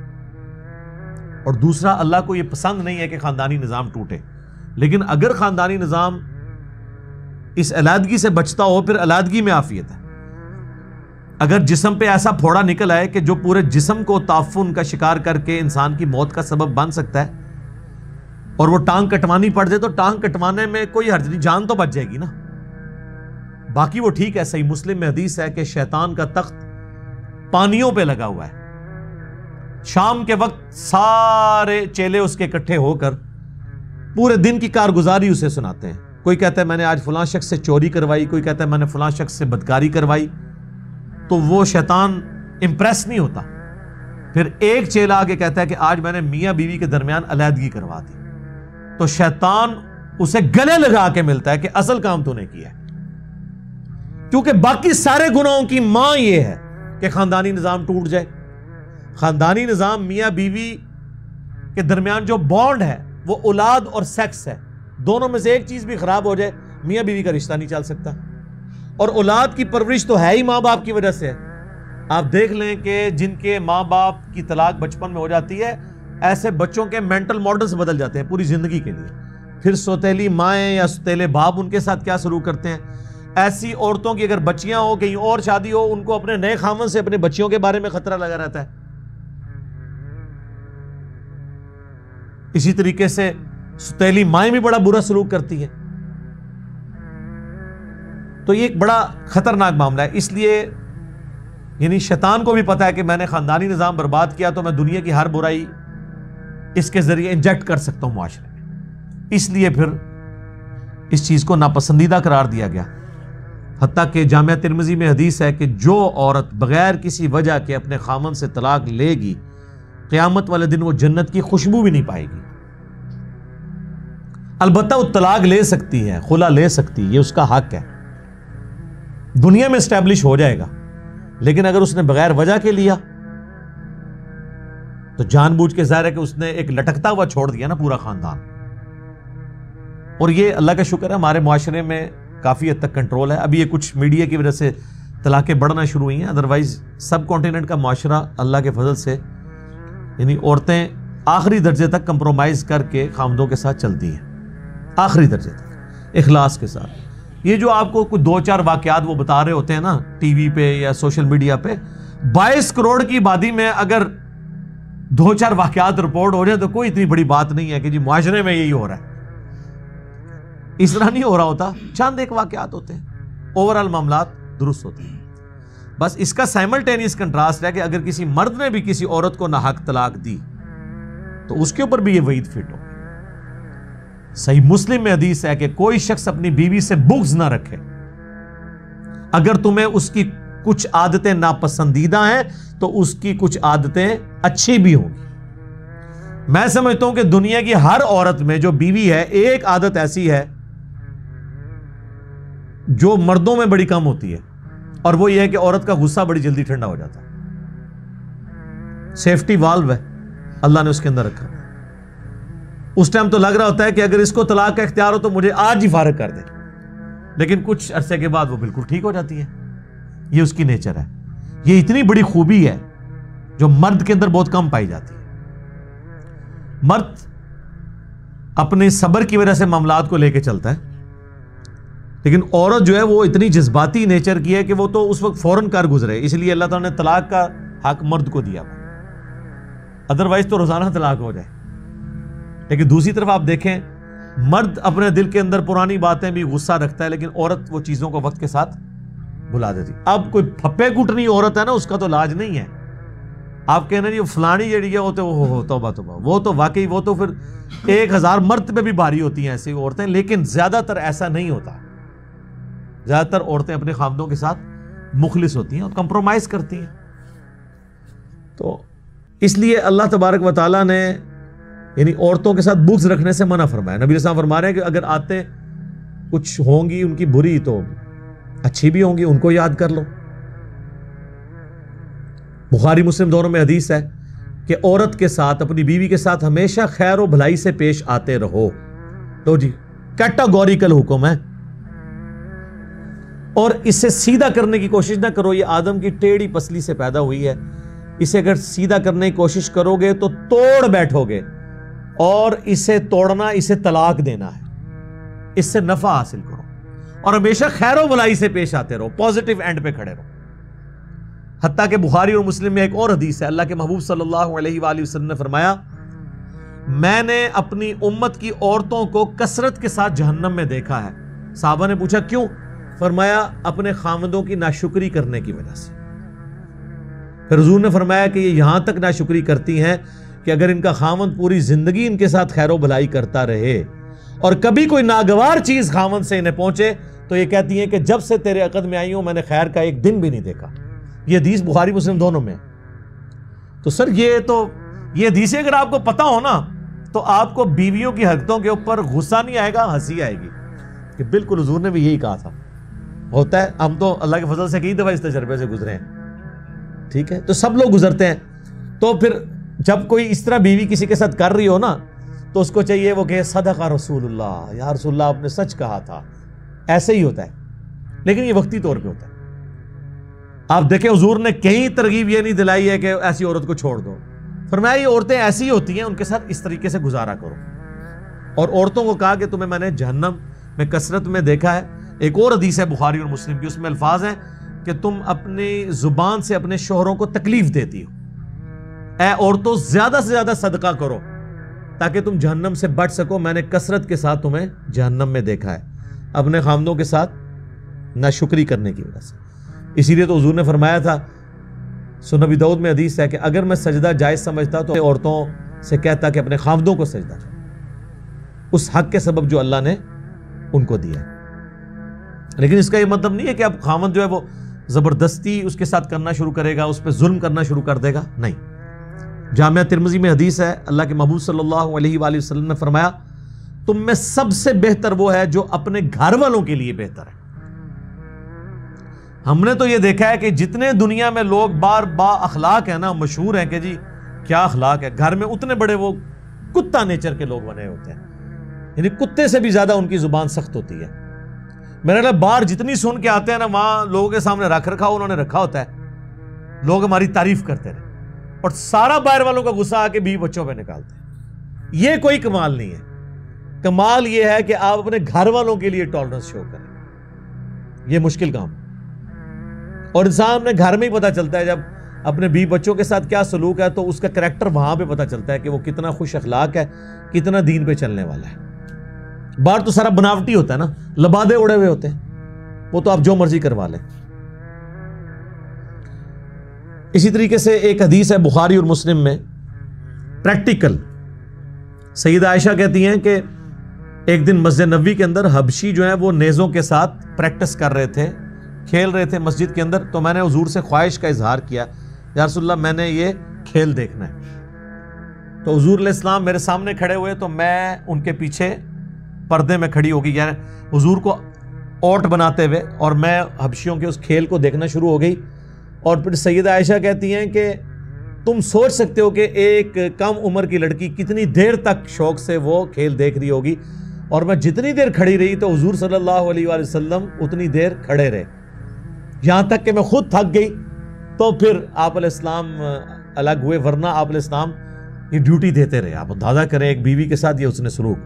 اور دوسرا اللہ کو یہ پسند نہیں ہے کہ خاندانی نظام ٹوٹے۔ لیکن اگر خاندانی نظام اس علیحدگی سے بچتا ہو پھر علیحدگی میں عافیت ہے۔ اگر جسم پہ ایسا پھوڑا نکل آئے کہ جو پورے جسم کو تعفن کا شکار کر کے انسان کی موت کا سبب بن سکتا ہے، اور وہ ٹانگ کٹوانی پڑ جائے تو ٹانگ کٹوانے میں کوئی حرج نہیں، جان تو بچ جائے گی نا، باقی وہ ٹھیک ہے۔ صحیح مسلم میں حدیث ہے کہ شیطان کا تخت پانیوں پہ لگا ہوا ہے، شام کے وقت سارے چیلے اس کے اکٹھے ہو کر پورے دن کی کارگزاری اسے سناتے ہیں، کوئی کہتا ہے میں نے آج فلاں شخص سے چوری کروائی، کوئی کہتا ہے میں نے فلاں شخص سے بدکاری کروائی، تو وہ شیطان امپریس نہیں ہوتا، پھر ایک چیلا آگے کہتا ہے کہ آج میں نے میاں بیوی کے درمیان علیحدگی کروا دی، تو شیطان اسے گلے لگا کے ملتا ہے کہ اصل کام تو نے کیا ہے، کیونکہ باقی سارے گناہوں کی ماں یہ ہے کہ خاندانی نظام ٹوٹ جائے۔ خاندانی نظام میاں بیوی کے درمیان جو بانڈ ہے وہ اولاد اور سیکس ہے، دونوں میں سے ایک چیز بھی خراب ہو جائے میاں بیوی کا رشتہ نہیں چل سکتا، اور اولاد کی پرورش تو ہے ہی ماں باپ کی وجہ سے۔ آپ دیکھ لیں کہ جن کے ماں باپ کی طلاق بچپن میں ہو جاتی ہے، ایسے بچوں کے مینٹل ماڈلز بدل جاتے ہیں پوری زندگی کے لیے، پھر سوتیلی مائیں یا سوتیلے باپ ان کے ساتھ کیا سلوک کرتے ہیں۔ ایسی عورتوں کی اگر بچیاں ہو، کہیں اور شادی ہو، ان کو اپنے نئے خاوند سے اپنے بچیوں کے بارے میں خطرہ لگا رہتا ہے۔ اسی طریقے سے سوتیلی مائیں بھی بڑا برا سلوک کرتی ہے، تو یہ ایک بڑا خطرناک معاملہ ہے۔ اس لیے یعنی شیطان کو بھی پتا ہے کہ میں نے خاندانی نظام برباد کیا تو میں دنیا کی ہر برائی اس کے ذریعے انجیکٹ کر سکتا ہوں معاشرے میں، اس لیے پھر اس چیز کو ناپسندیدہ قرار دیا گیا۔ حتیٰ کہ جامعہ ترمذی میں حدیث ہے کہ جو عورت بغیر کسی وجہ کے اپنے خامند سے طلاق لے گی قیامت والے دن وہ جنت کی خوشبو بھی نہیں پائے گی۔ البتہ وہ طلاق لے سکتی ہے، خلا لے سکتی ہے، یہ اس کا حق ہے، دنیا میں اسٹیبلش ہو جائے گا۔ لیکن اگر اس نے بغیر وجہ کے لیا تو جان بوجھ کے ظاہر ہے کہ اس نے ایک لٹکتا ہوا چھوڑ دیا نا پورا خاندان۔ اور یہ اللہ کا شکر ہے ہمارے معاشرے میں کافی حد تک کنٹرول ہے۔ ابھی یہ کچھ میڈیا کی وجہ سے طلاقیں بڑھنا شروع ہوئی ہیں، ادروائز سب کانٹیننٹ کا معاشرہ اللہ کے فضل سے یعنی عورتیں آخری درجے تک کمپرومائز کر کے خامدوں کے ساتھ چلتی ہیں، آخری درجے تک اخلاص کے ساتھ۔ یہ جو آپ کو کچھ 2-4 واقعات وہ بتا رہے ہوتے ہیں نا ٹی وی پہ یا سوشل میڈیا پہ، 22 کروڑ کی آبادی میں اگر 2-4 واقعات رپورٹ ہو جائے تو کوئی اتنی بڑی بات نہیں ہے کہ جی معاشرے میں یہی ہو رہا ہے۔ اس طرح نہیں ہو رہا ہوتا، چند ایک واقعات ہوتے ہیں، اوورآل معاملات درست ہوتے ہیں۔ بس اس کا سائملٹینیس کنٹراسٹ ہے کہ اگر کسی مرد نے بھی کسی عورت کو ناحق طلاق دی تو اس کے اوپر بھی یہ وعید فٹ ہو۔ صحیح مسلم میں حدیث ہے کہ کوئی شخص اپنی بیوی سے بغض نہ رکھے، اگر تمہیں اس کی کچھ عادتیں ناپسندیدہ ہیں تو اس کی کچھ عادتیں اچھی بھی ہوں گی۔ میں سمجھتا ہوں کہ دنیا کی ہر عورت میں جو بیوی ہے ایک عادت ایسی ہے جو مردوں میں بڑی کم ہوتی ہے، اور وہ یہ ہے کہ عورت کا غصہ بڑی جلدی ٹھنڈا ہو جاتا ہے۔ سیفٹی والو ہے اللہ نے اس کے اندر رکھا۔ اس ٹائم تو لگ رہا ہوتا ہے کہ اگر اس کو طلاق کا اختیار ہو تو مجھے آج ہی فارغ کر دے، لیکن کچھ عرصے کے بعد وہ بالکل ٹھیک ہو جاتی ہے۔ یہ اس کی نیچر ہے۔ یہ اتنی بڑی خوبی ہے جو مرد کے اندر بہت کم پائی جاتی ہے۔ مرد اپنے صبر کی وجہ سے معاملات کو لے کے چلتا ہے، لیکن عورت جو ہے وہ اتنی جذباتی نیچر کی ہے کہ وہ تو اس وقت فوراً کر گزرے، اس لیے اللہ تعالیٰ نے طلاق کا حق مرد کو دیا، ادروائز تو روزانہ طلاق ہو جائے۔ لیکن دوسری طرف آپ دیکھیں مرد اپنے دل کے اندر پرانی باتیں بھی غصہ رکھتا ہے، لیکن عورت وہ چیزوں کو وقت کے ساتھ بھلا دیتی۔ اب کوئی پھپے کٹنی عورت ہے نا، اس کا تو علاج نہیں ہے۔ آپ کہنا جی فلانی جڑی ہے وہ تو توبہ توبہ، وہ تو واقعی وہ تو پھر 1000 مرتبہ بھی بھاری ہوتی ہیں ایسی عورتیں، لیکن زیادہ تر ایسا نہیں ہوتا۔ زیادہ تر عورتیں اپنے خامدوں کے ساتھ مخلص ہوتی ہیں اور کمپرومائز کرتی ہیں۔ تو اس لیے اللہ تبارک و تعالیٰ نے یعنی عورتوں کے ساتھ بغض رکھنے سے منع فرمایا۔ نبی علیہ السلام فرما رہے ہیں کہ اگر آتے کچھ ہوں گی ان کی بری تو اچھی بھی ہوں گی، ان کو یاد کر لو۔ بخاری مسلم دونوں میں حدیث ہے کہ عورت کے ساتھ اپنی بیوی کے ساتھ ہمیشہ خیر و بھلائی سے پیش آتے رہو۔ تو جی کیٹاگوریکل حکم ہے، اور اسے سیدھا کرنے کی کوشش نہ کرو۔ یہ آدم کی ٹیڑھی پسلی سے پیدا ہوئی ہے، اسے اگر سیدھا کرنے کی کوشش کرو گے تو توڑ بیٹھو گے، اور اسے توڑنا اسے طلاق دینا ہے۔ اس سے نفع حاصل کرو اور ہمیشہ خیر و بھلائی سے پیش آتے رہو، پازیٹیو اینڈ پہ کھڑے رہو۔ حتیٰ کہ بخاری اور مسلم میں ایک اور حدیث ہے، اللہ کے محبوب صلی اللہ علیہ وآلہ وسلم نے فرمایا میں نے اپنی امت کی عورتوں کو کثرت کے ساتھ جہنم میں دیکھا ہے۔ صحابہ نے پوچھا کیوں؟ فرمایا اپنے خامدوں کی ناشکری کرنے کی وجہ سے۔ پھر حضور نے فرمایا کہ یہ یہاں تک ناشکری کرتی ہیں کہ اگر ان کا خامند پوری زندگی ان کے ساتھ خیر و بھلائی کرتا رہے اور کبھی کوئی ناگوار چیز خامند سے انہیں پہنچے تو یہ کہتی ہیں کہ جب سے تیرے عقد میں آئی ہوں میں نے خیر کا ایک دن بھی نہیں دیکھا۔ یہ حدیث بخاری مسلم دونوں میں۔ تو سر یہ حدیثیں اگر آپ کو پتہ ہو نا تو آپ کو بیویوں کی حرکتوں کے اوپر غصہ نہیں آئے گا، ہنسی آئے گی کہ بالکل حضور نے بھی یہی کہا تھا۔ ہوتا ہے، ہم تو اللہ کے فضل سے کئی دفعہ اس تجربے سے گزرے ہیں، ٹھیک ہے، تو سب لوگ گزرتے ہیں۔ تو پھر جب کوئی اس طرح بیوی کسی کے ساتھ کر رہی ہو نا تو اس کو چاہیے وہ کہ صدق رسول اللہ، یا رسول اللہ آپ نے سچ کہا تھا۔ ایسے ہی ہوتا ہے، لیکن یہ وقتی طور پہ ہوتا ہے۔ آپ دیکھیں حضور نے کہیں ترغیب یہ نہیں دلائی ہے کہ ایسی عورت کو چھوڑ دو، فرمایا یہ عورتیں ایسی ہوتی ہیں ان کے ساتھ اس طریقے سے گزارا کرو۔ اور عورتوں کو کہا کہ تمہیں میں نے جہنم میں کثرت میں دیکھا ہے۔ ایک اور حدیث ہے بخاری اور مسلم کی، اس میں الفاظ ہیں کہ تم اپنی زبان سے اپنے شوہروں کو تکلیف دیتی ہو، اے عورتوں زیادہ سے زیادہ صدقہ کرو تاکہ تم جہنم سے بچ سکو، میں نے کثرت کے ساتھ تمہیں جہنم میں دیکھا ہے اپنے خامدوں کے ساتھ ناشکری کرنے کی وجہ سے۔ اسی لیے تو حضور نے فرمایا تھا، سنن ابی داؤد میں حدیث ہے کہ اگر میں سجدہ جائز سمجھتا تو عورتوں سے کہتا کہ اپنے خامدوں کو سجدہ کرو، اس حق کے سبب جو اللہ نے ان کو دیا۔ لیکن اس کا یہ مطلب نہیں ہے کہ اب خاوند جو ہے وہ زبردستی اس کے ساتھ کرنا شروع کرے گا، اس پہ ظلم کرنا شروع کر دے گا، نہیں۔ جامعہ ترمذی میں حدیث ہے، اللہ کے محبوب صلی اللہ علیہ وآلہ وسلم نے فرمایا تم میں سب سے بہتر وہ ہے جو اپنے گھر والوں کے لیے بہتر ہے۔ ہم نے تو یہ دیکھا ہے کہ جتنے دنیا میں لوگ با اخلاق ہیں نا، مشہور ہیں کہ جی کیا اخلاق ہے، گھر میں اتنے بڑے وہ کتا نیچر کے لوگ بنے ہوتے ہیں، یعنی کتے سے بھی زیادہ ان کی زبان سخت ہوتی ہے۔ میرے لیے باہر جتنی سن کے آتے ہیں نا، وہاں لوگوں کے سامنے رکھ رکھا انہوں نے رکھا ہوتا ہے، لوگ ہماری تعریف کرتے رہے اور سارا باہر والوں کا غصہ آ کے بیوی بچوں پہ نکالتے ہیں۔ یہ کوئی کمال نہیں ہے، کمال یہ ہے کہ آپ اپنے گھر والوں کے لیے ٹالرنس شو کریں، یہ مشکل کام ہے۔ اور انسان اپنے گھر میں ہی پتہ چلتا ہے، جب اپنے بیوی بچوں کے ساتھ کیا سلوک ہے تو اس کا کریکٹر وہاں پہ پتہ چلتا ہے کہ وہ کتنا خوش اخلاق ہے، کتنا دین پہ چلنے والا ہے۔ باہر تو سارا بناوٹی ہوتا ہے نا، لبادے اڑے ہوئے ہوتے ہیں، وہ تو آپ جو مرضی کروا لیں۔ اسی طریقے سے ایک حدیث ہے بخاری اور مسلم میں، پریکٹیکل، سیدہ عائشہ کہتی ہیں کہ ایک دن مسجد نبوی کے اندر حبشی جو ہیں وہ نیزوں کے ساتھ پریکٹس کر رہے تھے، کھیل رہے تھے مسجد کے اندر، تو میں نے حضور سے خواہش کا اظہار کیا، یا رسول اللہ میں نے یہ کھیل دیکھنا ہے۔ تو حضور علیہ السلام میرے سامنے کھڑے ہوئے تو میں ان کے پیچھے پردے میں کھڑی ہو گئی، یعنی حضور کو اوٹ بناتے ہوئے، اور میں حبشیوں کے اس کھیل کو دیکھنا شروع ہو گئی۔ اور پھر سیدہ عائشہ کہتی ہیں کہ تم سوچ سکتے ہو کہ ایک کم عمر کی لڑکی کتنی دیر تک شوق سے وہ کھیل دیکھ رہی ہوگی، اور میں جتنی دیر کھڑی رہی تو حضور صلی اللہ علیہ وآلہ وسلم اتنی دیر کھڑے رہے، یہاں تک کہ میں خود تھک گئی۔ تو پھر آپ علیہ السلام الگ ہوئے، ورنہ آپ علیہ السلام یہ ڈیوٹی دیتے رہے۔ آپ اندازہ کریں ایک بیوی کے ساتھ یہ اس نے سلوک۔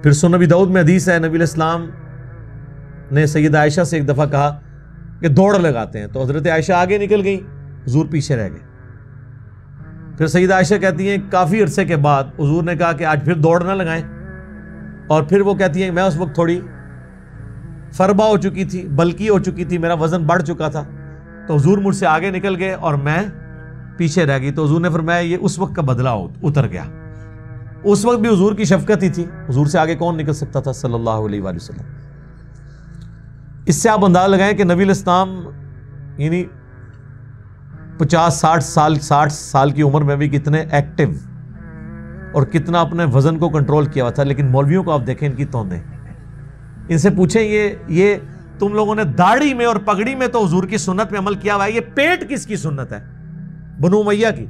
پھر سنن نبی داؤد میں حدیث ہے، نبی علیہ السلام نے سیدہ عائشہ سے ایک دفعہ کہا کہ دوڑ لگاتے ہیں، تو حضرت عائشہ آگے نکل گئی، حضور پیچھے رہ گئے۔ پھر سیدہ عائشہ کہتی ہیں کافی عرصے کے بعد حضور نے کہا کہ آج پھر دوڑ نہ لگائیں، اور پھر وہ کہتی ہیں میں اس وقت تھوڑی فربا ہو چکی تھی، بلکی ہو چکی تھی، میرا وزن بڑھ چکا تھا، تو حضور مجھ سے آگے نکل گئے اور میں پیچھے رہ گئی۔ تو حضور نے فرمایا یہ اس وقت کا بدلہ اتر گیا، اس وقت بھی حضور کی شفقت ہی تھی، حضور سے آگے کون نکل سکتا تھا صلی اللہ علیہ وآلہ وسلم۔ اس سے آپ اندازہ لگائیں کہ نبی علیہ السلام یعنی 50-60 سال کی عمر میں بھی کتنے ایکٹیو اور کتنا اپنے وزن کو کنٹرول کیا ہوا تھا، لیکن مولویوں کو آپ دیکھیں ان کی توندیں، ان سے پوچھیں یہ تم لوگوں نے داڑھی میں اور پگڑی میں تو حضور کی سنت میں عمل کیا ہوا ہے، یہ پیٹ کس کی سنت ہے؟ بنو امیہ کی۔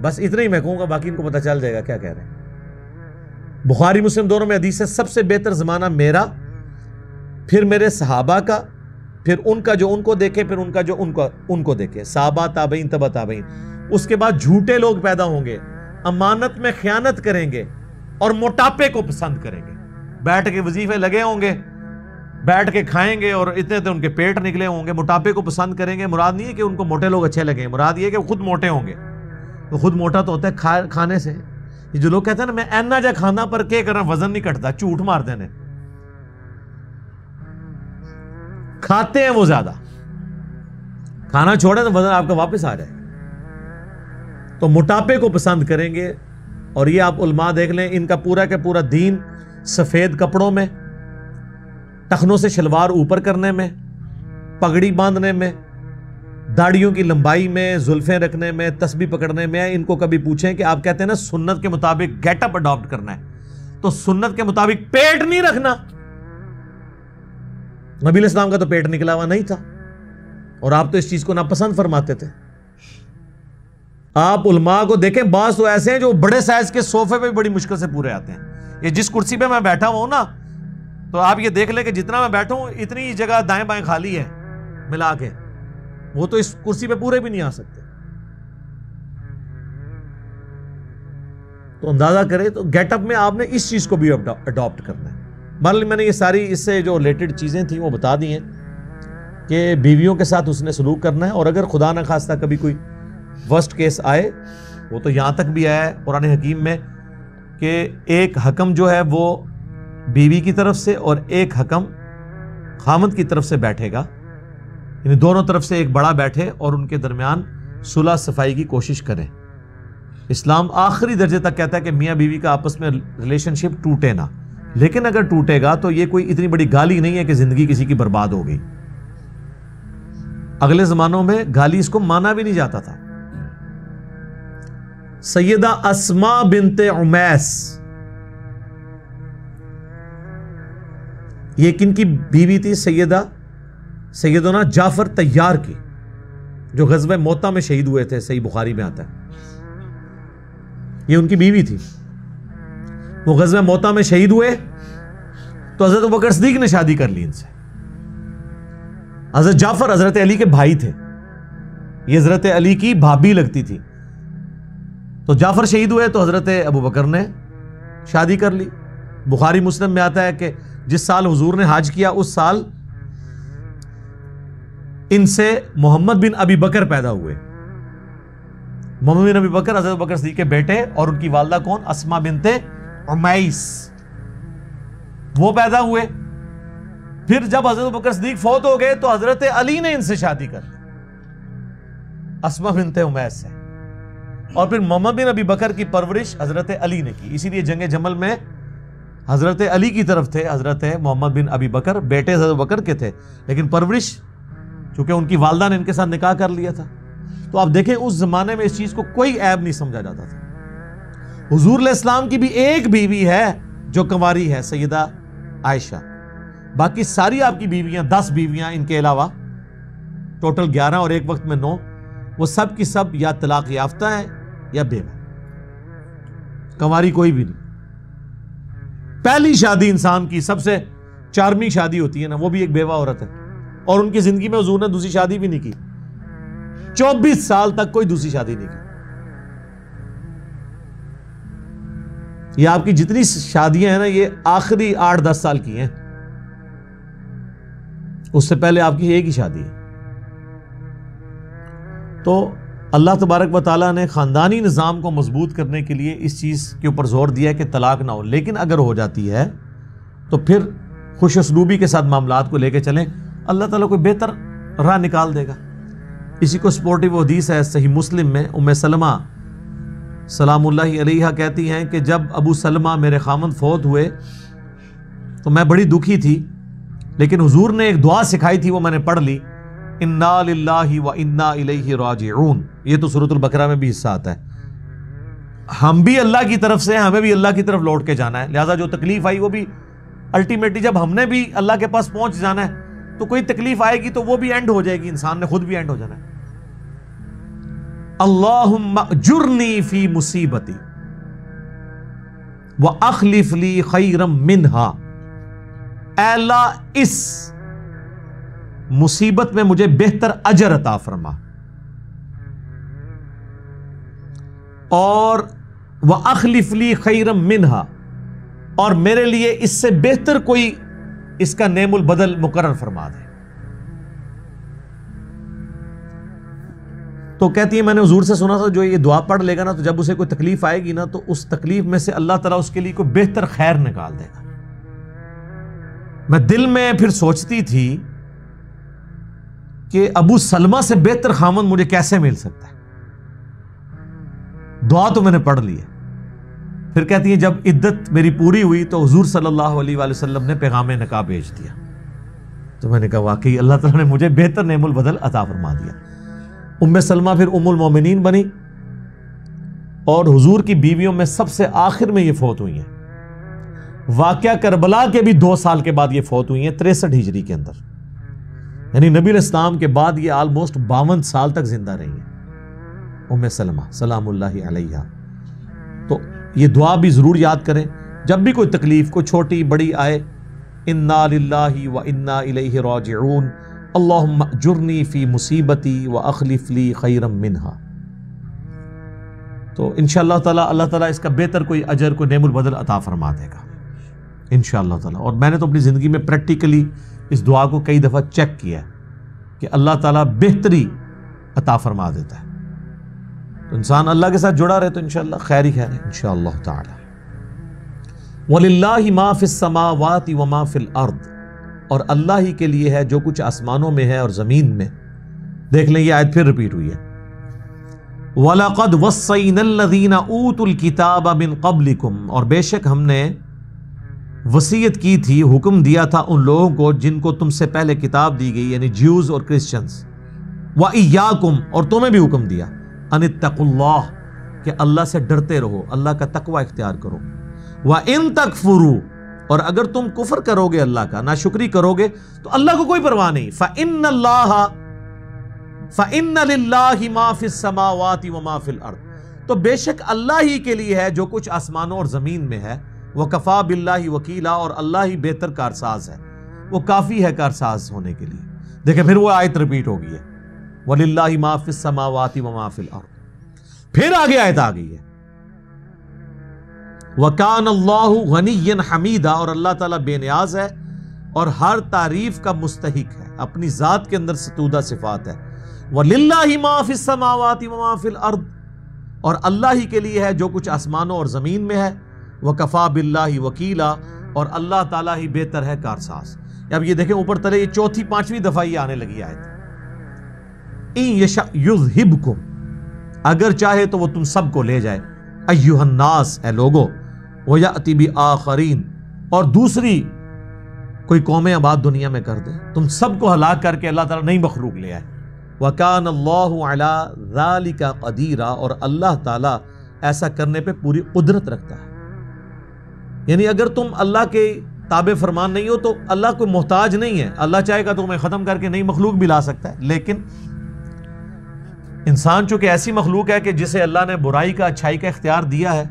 بس اتنا ہی میں کہوں گا، باقی ان کو پتہ چل جائے گا کیا کہہ رہے ہیں۔ بخاری مسلم دونوں میں حدیث ہے سب سے بہتر زمانہ میرا، پھر میرے صحابہ کا، پھر ان کا جو ان کو دیکھے، پھر ان کا جو ان کو دیکھے، صحابہ تابعین تبع تابعین۔ اس کے بعد جھوٹے لوگ پیدا ہوں گے، امانت میں خیانت کریں گے اور موٹاپے کو پسند کریں گے، بیٹھ کے وظیفے لگے ہوں گے، بیٹھ کے کھائیں گے اور اتنے تو ان کے پیٹ نکلے ہوں گے، موٹاپے کو پسند کریں گے۔ مراد نہیں ہے کہ ان کو موٹے لوگ اچھے لگیں، مراد یہ ہے کہ وہ خود موٹے ہوں گے۔ وہ خود موٹا تو ہوتا ہے کھانے سے۔ یہ جو لوگ کہتے ہیں نا میں اینا جا کھانا پر کیا کرنا، وزن نہیں کٹتا، جھوٹ مار دینے، کھاتے ہیں وہ زیادہ، کھانا چھوڑیں تو وزن آپ کا واپس آ جائے۔ تو موٹاپے کو پسند کریں گے، اور یہ آپ علماء دیکھ لیں، ان کا پورا کا پورا دین سفید کپڑوں میں، ٹخنوں سے شلوار اوپر کرنے میں، پگڑی باندھنے میں، داڑھیوں کی لمبائی میں، زلفیں رکھنے میں، تسبیح پکڑنے میں۔ ان کو کبھی پوچھیں کہ آپ کہتے ہیں نا سنت کے مطابق گیٹ اپ اڈاپٹ کرنا ہے، تو سنت کے مطابق پیٹ نہیں رکھنا۔ نبی علیہ السلام کا تو پیٹ نکلا ہوا نہیں تھا، اور آپ تو اس چیز کو ناپسند فرماتے تھے۔ آپ علماء کو دیکھیں، بعض تو ایسے ہیں جو بڑے سائز کے صوفے پہ بڑی مشکل سے پورے آتے ہیں۔ یہ جس کرسی پہ میں بیٹھا ہوں نا، تو آپ یہ دیکھ لیں کہ جتنا میں بیٹھا ہوں اتنی جگہ دائیں بائیں خالی ہے ملا کے، وہ تو اس کرسی پہ پورے بھی نہیں آ سکتے۔ تو اندازہ کریں، تو گیٹ اپ میں آپ نے اس چیز کو بھی اڈاپٹ کرنا ہے۔ بہرحال میں نے یہ ساری اس سے جو ریلیٹڈ چیزیں تھیں وہ بتا دی ہیں کہ بیویوں کے ساتھ اس نے سلوک کرنا ہے، اور اگر خدا نہ خواستہ کبھی کوئی ورسٹ کیس آئے، وہ تو یہاں تک بھی آیا ہے قرآن حکیم میں کہ ایک حکم جو ہے وہ بیوی کی طرف سے اور ایک حکم خامند کی طرف سے بیٹھے گا، یعنی دونوں طرف سے ایک بڑا بیٹھے اور ان کے درمیان صلح صفائی کی کوشش کریں۔ اسلام آخری درجے تک کہتا ہے کہ میاں بیوی کا آپس میں ریلیشن شپ ٹوٹے نہ، لیکن اگر ٹوٹے گا تو یہ کوئی اتنی بڑی گالی نہیں ہے کہ زندگی کسی کی برباد ہو گئی. اگلے زمانوں میں گالی اس کو مانا بھی نہیں جاتا تھا. سیدہ اسماء بنت عمیس یہ کن کی بیوی تھی؟ سیدنا جعفر طیار کی، جو غزوہ موتا میں شہید ہوئے تھے، صحیح بخاری میں آتا ہے. یہ ان کی بیوی تھی. وہ غزوہ موتا میں شہید ہوئے تو حضرت ابوبکر صدیق نے شادی کر لی ان سے. حضرت جعفر حضرت علی کے بھائی تھے، یہ حضرت علی کی بھابھی لگتی تھی. تو جعفر شہید ہوئے تو حضرت ابوبکر نے شادی کر لی. بخاری مسلم میں آتا ہے کہ جس سال حضور نے حج کیا اس سال ان سے محمد بن ابی بکر پیدا ہوئے. محمد بن ابی بکر حضرت ابوبکر صدیق کے بیٹے، اور ان کی والدہ کون؟ اسماء بنت عمیس، وہ پیدا ہوئے. پھر جب حضرت ابوبکر صدیق فوت ہو گئے تو حضرت علی نے ان سے شادی کر لی، اسماء بنت عمیس سے. اور پھر محمد بن ابی بکر کی پرورش حضرت علی نے کی. اسی لیے جنگ جمل میں حضرت علی کی طرف تھے حضرت محمد بن ابی بکر، بیٹے حضرت بکر کے تھے، لیکن پرورش چونکہ ان کی والدہ نے ان کے ساتھ نکاح کر لیا تھا. تو آپ دیکھیں اس زمانے میں اس چیز کو کوئی عیب نہیں سمجھا جاتا تھا. حضور علیہ السلام کی بھی ایک بیوی ہے جو کنواری ہے، سیدہ عائشہ. باقی ساری آپ کی بیویاں، 10 بیویاں ان کے علاوہ ٹوٹل 11 اور ایک وقت میں 9، وہ سب کی سب یا طلاق یافتہ ہیں یا بیوہ. کنواری کوئی بھی نہیں. پہلی شادی انسان کی سب سے چارمنگ شادی ہوتی ہے نا، وہ بھی ایک بیوہ عورت ہے، اور ان کی زندگی میں حضور نے دوسری شادی بھی نہیں کی. 24 سال تک کوئی دوسری شادی نہیں کی. یہ آپ کی جتنی شادیاں ہیں نا، یہ آخری 8-10 سال کی ہیں. اس سے پہلے آپ کی ایک ہی شادی ہے. تو اللہ تبارک و تعالیٰ نے خاندانی نظام کو مضبوط کرنے کے لیے اس چیز کے اوپر زور دیا ہے کہ طلاق نہ ہو. لیکن اگر ہو جاتی ہے تو پھر خوش اسلوبی کے ساتھ معاملات کو لے کے چلیں، اللہ تعالیٰ کوئی بہتر راہ نکال دے گا. اسی کو سپورٹیو حدیث ہے صحیح مسلم میں، ام سلمہ سلام اللہ علیہا کہتی ہیں کہ جب ابو سلمہ میرے خامند فوت ہوئے تو میں بڑی دکھی تھی، لیکن حضور نے ایک دعا سکھائی تھی، وہ میں نے پڑھ لی، انا للہ و انا الیہ راجعون. یہ تو سورۃ البقرہ میں بھی حصہ آتا ہے. ہم بھی اللہ کی طرف سے ہیں، ہمیں بھی اللہ کی طرف لوٹ کے جانا ہے. لہٰذا جو تکلیف آئی وہ بھی الٹیمیٹلی جب ہم نے بھی اللہ کے پاس پہنچ جانا ہے تو کوئی تکلیف آئے گی تو وہ بھی اینڈ ہو جائے گی، انسان نے خود بھی اینڈ ہو جانا ہے. اللہم اجرنی فی مصیبتی واخلف لی خیرا منہا. اے اللہ اس مصیبت میں مجھے بہتر اجر عطا فرما، اور واخلف لی خیرا منہا، اور میرے لیے اس سے بہتر کوئی اس کا نعم البدل مقرر فرما دے. تو کہتی ہے میں نے حضور سے سنا تھا جو یہ دعا پڑھ لے گا نا تو جب اسے کوئی تکلیف آئے گی نا تو اس تکلیف میں سے اللہ تعالیٰ اس کے لیے کوئی بہتر خیر نکال دے گا. میں دل میں پھر سوچتی تھی کہ ابو سلمہ سے بہتر خامند مجھے کیسے مل سکتا ہے. دعا تو میں نے پڑھ لی ہے. پھر کہتی ہے جب عدت میری پوری ہوئی تو حضور صلی اللہ علیہ وآلہ وسلم نے پیغام نکاح بھیج دیا. تو میں نے کہا واقعی اللہ تعالیٰ نے مجھے بہتر نعم البدل عطا فرما دیا. ام سلمہ پھر ام المومنین بنی، اور حضور کی بیویوں میں سب سے آخر میں یہ فوت ہوئی ہیں. واقعہ کربلا کے بھی 2 سال کے بعد یہ فوت ہوئی ہیں، 63 ہجری کے اندر. یعنی نبی علیہ السلام کے بعد یہ آلموسٹ 52 سال تک زندہ رہی ہیں ام سلمہ سلام اللہ علیہا. تو یہ دعا بھی ضرور یاد کریں جب بھی کوئی تکلیف کوئی چھوٹی بڑی آئے، انا للہ و انا الیہ راجعون، اللہم اجرنی فی مصیبتی واخلف لی خیرا منہا. تو انشاءاللہ تعالیٰ اللہ تعالیٰ اس کا بہتر کوئی اجر کو نعم البدل عطا فرما دے گا انشاءاللہ تعالیٰ. اور میں نے تو اپنی زندگی میں پریکٹیکلی اس دعا کو کئی دفعہ چیک کیا ہے کہ اللہ تعالیٰ بہتری عطا فرما دیتا ہے. تو انسان اللہ کے ساتھ جڑا رہے تو انشاءاللہ خیر ہی خیر ہے انشاءاللہ تعالیٰ. وَلِلَّهِ مَا فِي السَّمَاوَاتِ وَمَا فِي الْأَرْضِ، اور اللہ ہی کے لیے ہے جو کچھ آسمانوں میں ہے اور زمین میں. دیکھ لیں یہ آیت پھر ریپیٹ ہوئی ہے. وَلَقَدْ وَصَّيْنَا الَّذِينَ أُوتُوا الْكِتَابَ مِن قَبْلِكُمْ، اور بے شک ہم نے وصیت کی تھی، حکم دیا تھا ان لوگوں کو جن کو تم سے پہلے کتاب دی گئی، یعنی جیوز اور کرسچنز، وَإِيَّاكُمْ، اور تمہیں بھی حکم دیا، أَنِ اتَّقُوا اللَّهَ، کہ اللہ سے ڈرتے رہو، اللہ کا تقوی اختیار کرو، وَإِن تَكْفُرُوا، اور اگر تم کفر کرو گے، اللہ کا ناشکری کرو گے، تو اللہ کو کوئی پرواہ نہیں، فَإِنَّ لِلَّهِ مَا فِي السَّمَاوَاتِ وَمَا فِي الْأَرْضِ، تو بے شک اللہ ہی کے لیے ہے جو کچھ آسمانوں اور زمین میں ہے، وَكَفَى بِاللَّهِ وَكِيلًا، اور اللہ ہی بہتر کارساز ہے، وہ کافی ہے کارساز ہونے کے لیے۔ دیکھیں پھر وہ آیت ریپیٹ ہو گئی ہے، وَلِلَّهِ مَا فِي السَّمَاوَاتِ وَمَا فِي الْأَرْضِ، پھر آگے آیت آ گئی ہے، وَكَانَ اللَّهُ غَنِيًّا حَمِيدًا، اور اللہ تعالیٰ بے نیاز ہے اور ہر تعریف کا مستحق ہے، اپنی ذات کے اندر ستودہ صفات ہے، وَلِلَّهِ مَا فِي السَّمَاوَاتِ وَمَا فِي الْأَرْضِ، اور اللہ ہی کے لیے ہے جو کچھ آسمانوں اور زمین میں ہے، وَكَفَى بِاللَّهِ وَكِيلًا، اور اللہ تعالیٰ ہی بہتر ہے کارساز۔ اب یہ دیکھیں اوپر تلے، یہ چوتھی پانچویں دفعہ یہ آنے لگی آیت، اِن یشأ یذھبکم، اگر چاہے تو وہ تم سب کو لے جائے، ایھا الناس، اے لوگو، وَیأتی بآخرین، اور دوسری کوئی قومیں آباد دنیا میں کر دے، تم سب کو ہلاک کر کے اللہ تعالیٰ نئی مخلوق لے آئے، وَکَانَ اللَّهُ عَلَى ذَلِکَ قَدِیرًا، اور اللہ تعالیٰ ایسا کرنے پہ پوری قدرت رکھتا ہے۔ یعنی اگر تم اللہ کے تابع فرمان نہیں ہو تو اللہ کو محتاج نہیں ہے، اللہ چاہے گا تو تمہیں ختم کر کے نئی مخلوق بھی لا سکتا ہے، لیکن انسان چونکہ ایسی مخلوق ہے کہ جسے اللہ نے برائی کا اچھائی کا اختیار دیا ہے،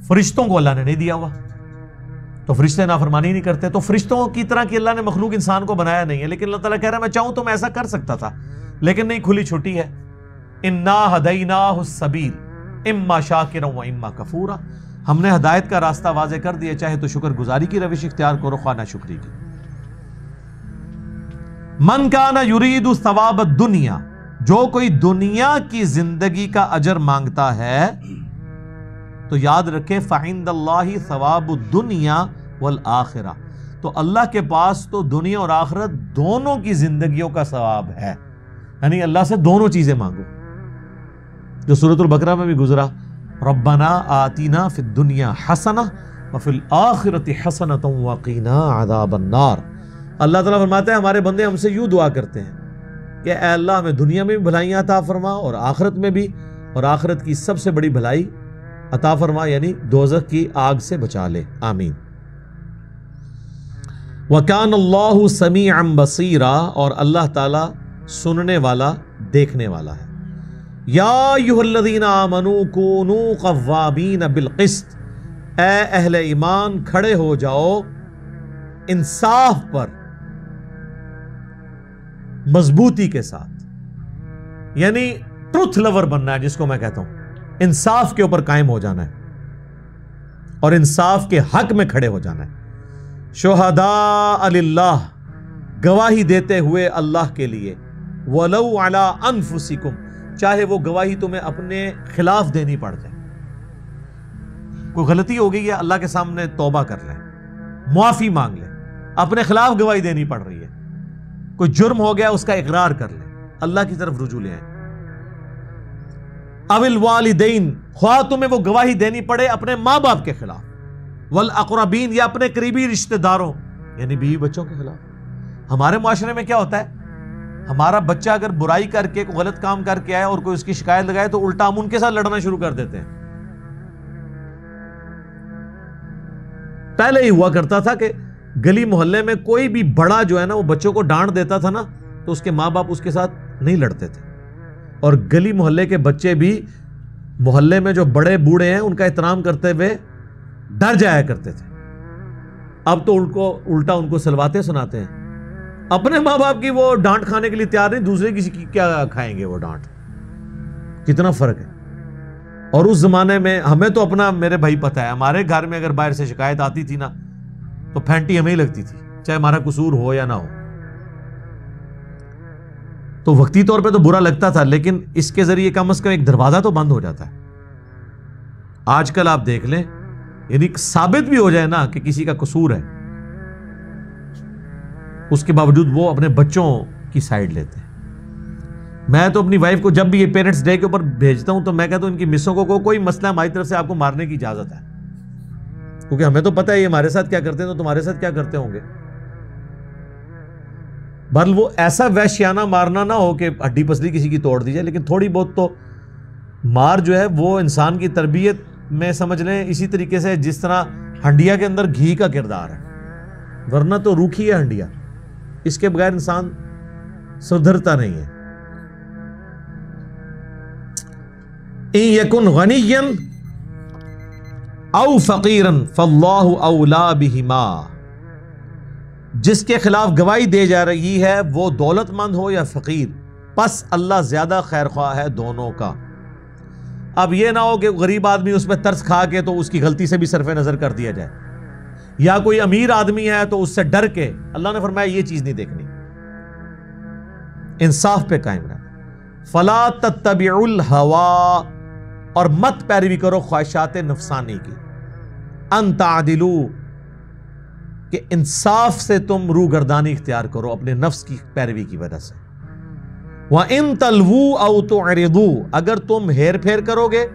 فرشتوں کو اللہ نے نہیں دیا ہوا، تو فرشتے نافرمانی نہیں کرتے، تو فرشتوں کی طرح کی اللہ نے مخلوق انسان کو بنایا نہیں ہے، لیکن اللہ تعالیٰ کہہ رہا ہے میں چاہوں تو میں ایسا کر سکتا تھا، لیکن نہیں، کھلی چھٹی ہے، اِنَّا هَدَيْنَاهُ السَّبِيلَ إِمَّا شَاكِرًا وَإِمَّا كَفُورًا، ہم نے ہدایت کا راستہ واضح کر دیا، چاہے تو شکر گزاری کی روش اختیار کرو، خواہ ناشکری کی۔ من کان یرید ثواب الدنیا، جو کوئی دنیا کی زندگی کا اجر مانگتا ہے تو یاد رکھے فعند اللہ ثواب الدنیا والآخرہ، تو اللہ کے پاس تو دنیا اور آخرت دونوں کی زندگیوں کا ثواب ہے، یعنی اللہ سے دونوں چیزیں مانگو، جو سورۃ البقرہ میں بھی گزرا، ربنا آتینا فی الدنیا حسنہ وفی الآخرۃ حسنۃ وقینا عذاب النار۔ اللہ تعالیٰ فرماتے ہیں ہمارے بندے ہم سے یوں دعا کرتے ہیں کہ اے اللہ ہمیں دنیا میں بھی بھلائیاں عطا فرما اور آخرت میں بھی، اور آخرت کی سب سے بڑی بھلائی عطا فرما یعنی دوزخ کی آگ سے بچا لے، آمین۔ وَكَانَ اللَّهُ سَمِيعًا بَصِيرًا، اور اللہ تعالیٰ سننے والا دیکھنے والا ہے۔ یا ایھا الذین آمنوا کونوا قوامین بالقسط، اے اہل ایمان کھڑے ہو جاؤ انصاف پر مضبوطی کے ساتھ، یعنی ٹروتھ لور بننا ہے جس کو میں کہتا ہوں، انصاف کے اوپر قائم ہو جانا ہے اور انصاف کے حق میں کھڑے ہو جانا ہے، شہداء للہ، گواہی دیتے ہوئے اللہ کے لیے، ولو علی انفسکم، چاہے وہ گواہی تمہیں اپنے خلاف دینی پڑ جائے، کوئی غلطی ہو گئی ہے اللہ کے سامنے توبہ کر لیں، معافی مانگ لیں، اپنے خلاف گواہی دینی پڑ رہی ہے، کوئی جرم ہو گیا اس کا اقرار کر لیں، اللہ کی طرف رجوع لے آئیں، او الوالدین، خواہ تمہیں وہ گواہی دینی پڑے اپنے ماں باپ کے خلاف، والاقربین، یا اپنے قریبی رشتہ داروں یعنی بیوی بچوں کے خلاف۔ ہمارے معاشرے میں کیا ہوتا ہے، ہمارا بچہ اگر برائی کر کے کوئی غلط کام کر کے آئے اور کوئی اس کی شکایت لگائے تو الٹا ہم ان کے ساتھ لڑنا شروع کر دیتے ہیں۔ پہلے ہی ہوا کرتا تھا کہ گلی محلے میں کوئی بھی بڑا جو ہے نا وہ بچوں کو ڈانٹ دیتا تھا نا تو اس کے ماں باپ اس کے ساتھ نہیں لڑتے تھے، اور گلی محلے کے بچے بھی محلے میں جو بڑے بوڑھے ہیں ان کا احترام کرتے ہوئے ڈر جایا کرتے تھے۔ اب تو الٹا ان کو سلواتے سناتے ہیں، اپنے ماں باپ کی وہ ڈانٹ کھانے کے لیے تیار نہیں، دوسرے کسی کی کیا کھائیں گے وہ ڈانٹ، کتنا فرق ہے۔ اور اس زمانے میں ہمیں تو اپنا میرے بھائی پتہ ہے، ہمارے گھر میں اگر باہر سے شکایت آتی تھی نا تو پھینٹی ہمیں ہی لگتی تھی، چاہے ہمارا قصور ہو یا نہ ہو، تو وقتی طور پہ تو برا لگتا تھا، لیکن اس کے ذریعے کم از کم ایک دروازہ تو بند ہو جاتا ہے۔ آج کل آپ دیکھ لیں، یعنی ثابت بھی ہو جائے نا کہ کسی کا قصور ہے، اس کے باوجود وہ اپنے بچوں کی سائیڈ لیتے ہیں۔ میں تو اپنی وائف کو جب بھی یہ پیرنٹس ڈے کے اوپر بھیجتا ہوں تو میں کہتا ہوں ان کی مسوں کو کوئی مسئلہ ہماری طرف سے آپ کو مارنے کی اجازت ہے، کیونکہ ہمیں تو پتہ ہے یہ ہمارے ساتھ کیا کرتے ہیں، تو تمہارے ساتھ کیا کرتے ہوں گے. بہرحال وہ ایسا وحشیانہ مارنا نہ ہو کہ ہڈی پسلی کسی کی توڑ دی جائے، لیکن تھوڑی بہت تو مار جو ہے وہ انسان کی تربیت میں سمجھ لیں اسی طریقے سے جس طرح ہنڈیا کے اندر گھی کا کردار ہے، ورنہ تو روکھی ہے ہنڈیا، اس کے بغیر انسان سدھرتا نہیں ہے. ان یکن غنیا او فقیرا فاللہ اولا بہما، جس کے خلاف گواہی دے جا رہی ہے وہ دولت مند ہو یا فقیر، پس اللہ زیادہ خیر خواہ ہے دونوں کا. اب یہ نہ ہو کہ غریب آدمی اس پہ ترس کھا کے تو اس کی غلطی سے بھی صرف نظر کر دیا جائے، یا کوئی امیر آدمی ہے تو اس سے ڈر کے. اللہ نے فرمایا یہ چیز نہیں دیکھنی، انصاف پہ قائم رہنا. فلا تتبعوا الہوی، اور مت پیروی کرو خواہشات نفسانی کی. ان تعدلوا، کہ انصاف سے تم روگردانی اختیار کرو اپنے نفس کی پیروی کی وجہ سے. وَإِن تَلْوُوا أَوْ تُعْرِضُوا، اگر تم ہیر پھیر کرو گے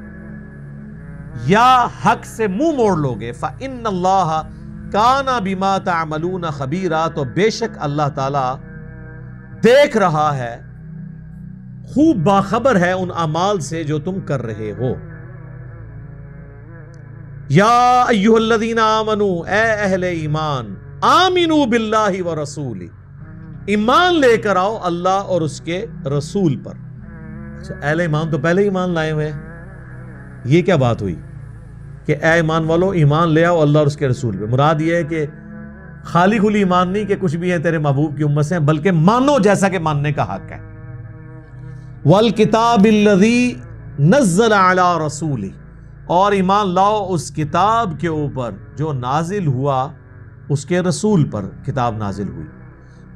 یا حق سے منہ موڑ لو گے، فَإِنَّ اللَّهَ كَانَ بِمَا تَعْمَلُونَ خَبِيرًا، تو بے شک اللہ تعالی دیکھ رہا ہے، خوب باخبر ہے ان اعمال سے جو تم کر رہے ہو. یا ایھا الذین آمنوا، اے اہل ایمان، آمنوا باللہ ورسولہ، ایمان لے کر آؤ اللہ اور اس کے رسول پر. اچھا، اہل ایمان تو پہلے ایمان لائے ہوئے ہیں، یہ کیا بات ہوئی کہ اے ایمان والو ایمان لے آؤ اللہ اور اس کے رسول پہ؟ مراد یہ ہے کہ خالی کھلی ایمان نہیں کہ کچھ بھی ہے تیرے محبوب کی امت سے، بلکہ مانو جیسا کہ ماننے کا حق ہے. والکتاب الذی نزل علی رسولہ، اور ایمان لاؤ اس کتاب کے اوپر جو نازل ہوا اس کے رسول پر کتاب نازل ہوئی.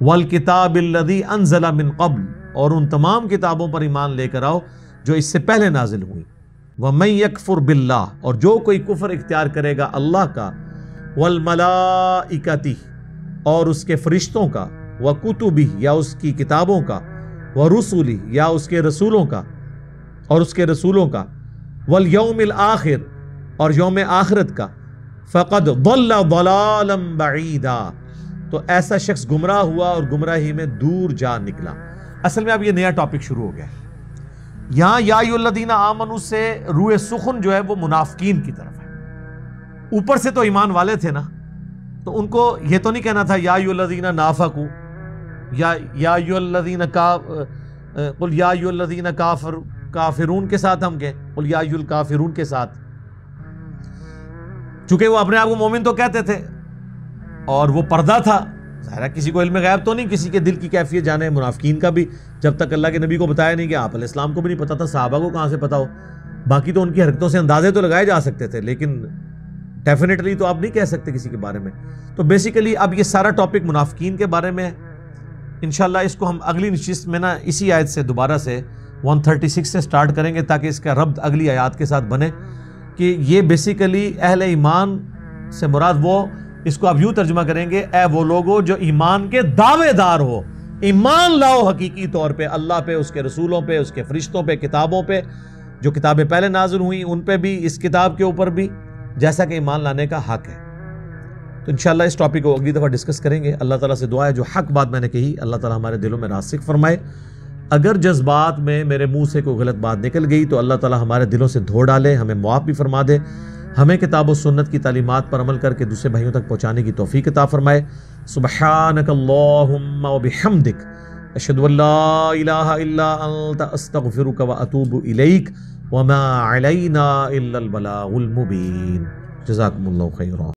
والکتاب الذی انزل من قبل، اور ان تمام کتابوں پر ایمان لے کر آؤ جو اس سے پہلے نازل ہوئی. وَمَن يَكْفُرْ بِاللَّهِ، اور جو کوئی کفر اختیار کرے گا اللہ کا، وَالْمَلَائِكَةِ، اور اس کے فرشتوں کا، وَكُتُبِهِ، یا اس کی کتابوں کا، وَرُسُلِهِ، یا اس کے رسولوں کا اور اس کے رسولوں کا، وَالْيَوْمِ الْآخِرِ، اور یوم آخرت کا، فَقَدْ ضَلَّ ضَلَالًا بَعِيدًا، تو ایسا شخص گمراہ ہوا اور گمراہی میں دور جا نکلا. اصل میں اب یہ نیا ٹاپک شروع ہو گیا. یہاں یا ایھا الذین آمنوا سے روح سخن جو ہے وہ منافقین کی طرف ہے. اوپر سے تو ایمان والے تھے نا، تو ان کو یہ تو نہیں کہنا تھا یا ایھا الذین نافقوا، یا ایھا الذین قل یا ایھا الذین کافرون کے ساتھ ہم گئے، قل یا ایھا الکافرون کے ساتھ، چونکہ وہ اپنے آپ کو مومن تو کہتے تھے اور وہ پردہ تھا. ظاہرہ کسی کو علم غیب تو نہیں، کسی کے دل کی کیفیت جانے. منافقین کا بھی جب تک اللہ کے نبی کو بتایا نہیں، کہ آپ علیہ السلام کو بھی نہیں پتا تھا، صحابہ کو کہاں سے پتا ہو. باقی تو ان کی حرکتوں سے اندازے تو لگائے جا سکتے تھے، لیکن ڈیفینیٹلی تو آپ نہیں کہہ سکتے کسی کے بارے میں. تو بیسیکلی اب یہ سارا ٹاپک منافقین کے بارے میں ہے. انشاءاللہ اس کو ہم اگلی نشست میں نا اسی آیت سے دوبارہ سے 136 سے سٹارٹ کریں گے، تاکہ اس کا ربط اگلی آیات کے ساتھ بنے. کہ یہ بیسیکلی اہل ایمان سے مراد وہ، اس کو آپ یوں ترجمہ کریں گے، اے وہ لوگوں جو ایمان کے دعوے دار ہو، ایمان لاؤ حقیقی طور پہ اللہ پہ، اس کے رسولوں پہ، اس کے فرشتوں پہ، کتابوں پہ، جو کتابیں پہلے نازل ہوئیں ان پہ بھی، اس کتاب کے اوپر بھی، جیسا کہ ایمان لانے کا حق ہے. تو انشاءاللہ اس ٹاپک کو اگلی دفعہ ڈسکس کریں گے. اللہ تعالیٰ سے دعا ہے جو حق بات میں نے کہی اللہ تعالیٰ ہمارے دلوں میں راسخ فرمائے. اگر جذبات میں میرے منہ سے کوئی غلط بات نکل گئی تو اللہ تعالیٰ ہمارے دلوں سے دھو ڈالے، ہمیں معاف بھی فرما دے، ہمیں کتاب و سنت کی تعلیمات پر عمل کر کے دوسرے بھائیوں تک پہنچانے کی توفیق عطا فرمائے. سبحانک اللہم و بحمدک، اشہد ان لا الہ الا انت، استغفرک و اتوب الیک، وما علینا الا البلاغ المبین. جزاکم اللہ خیرا.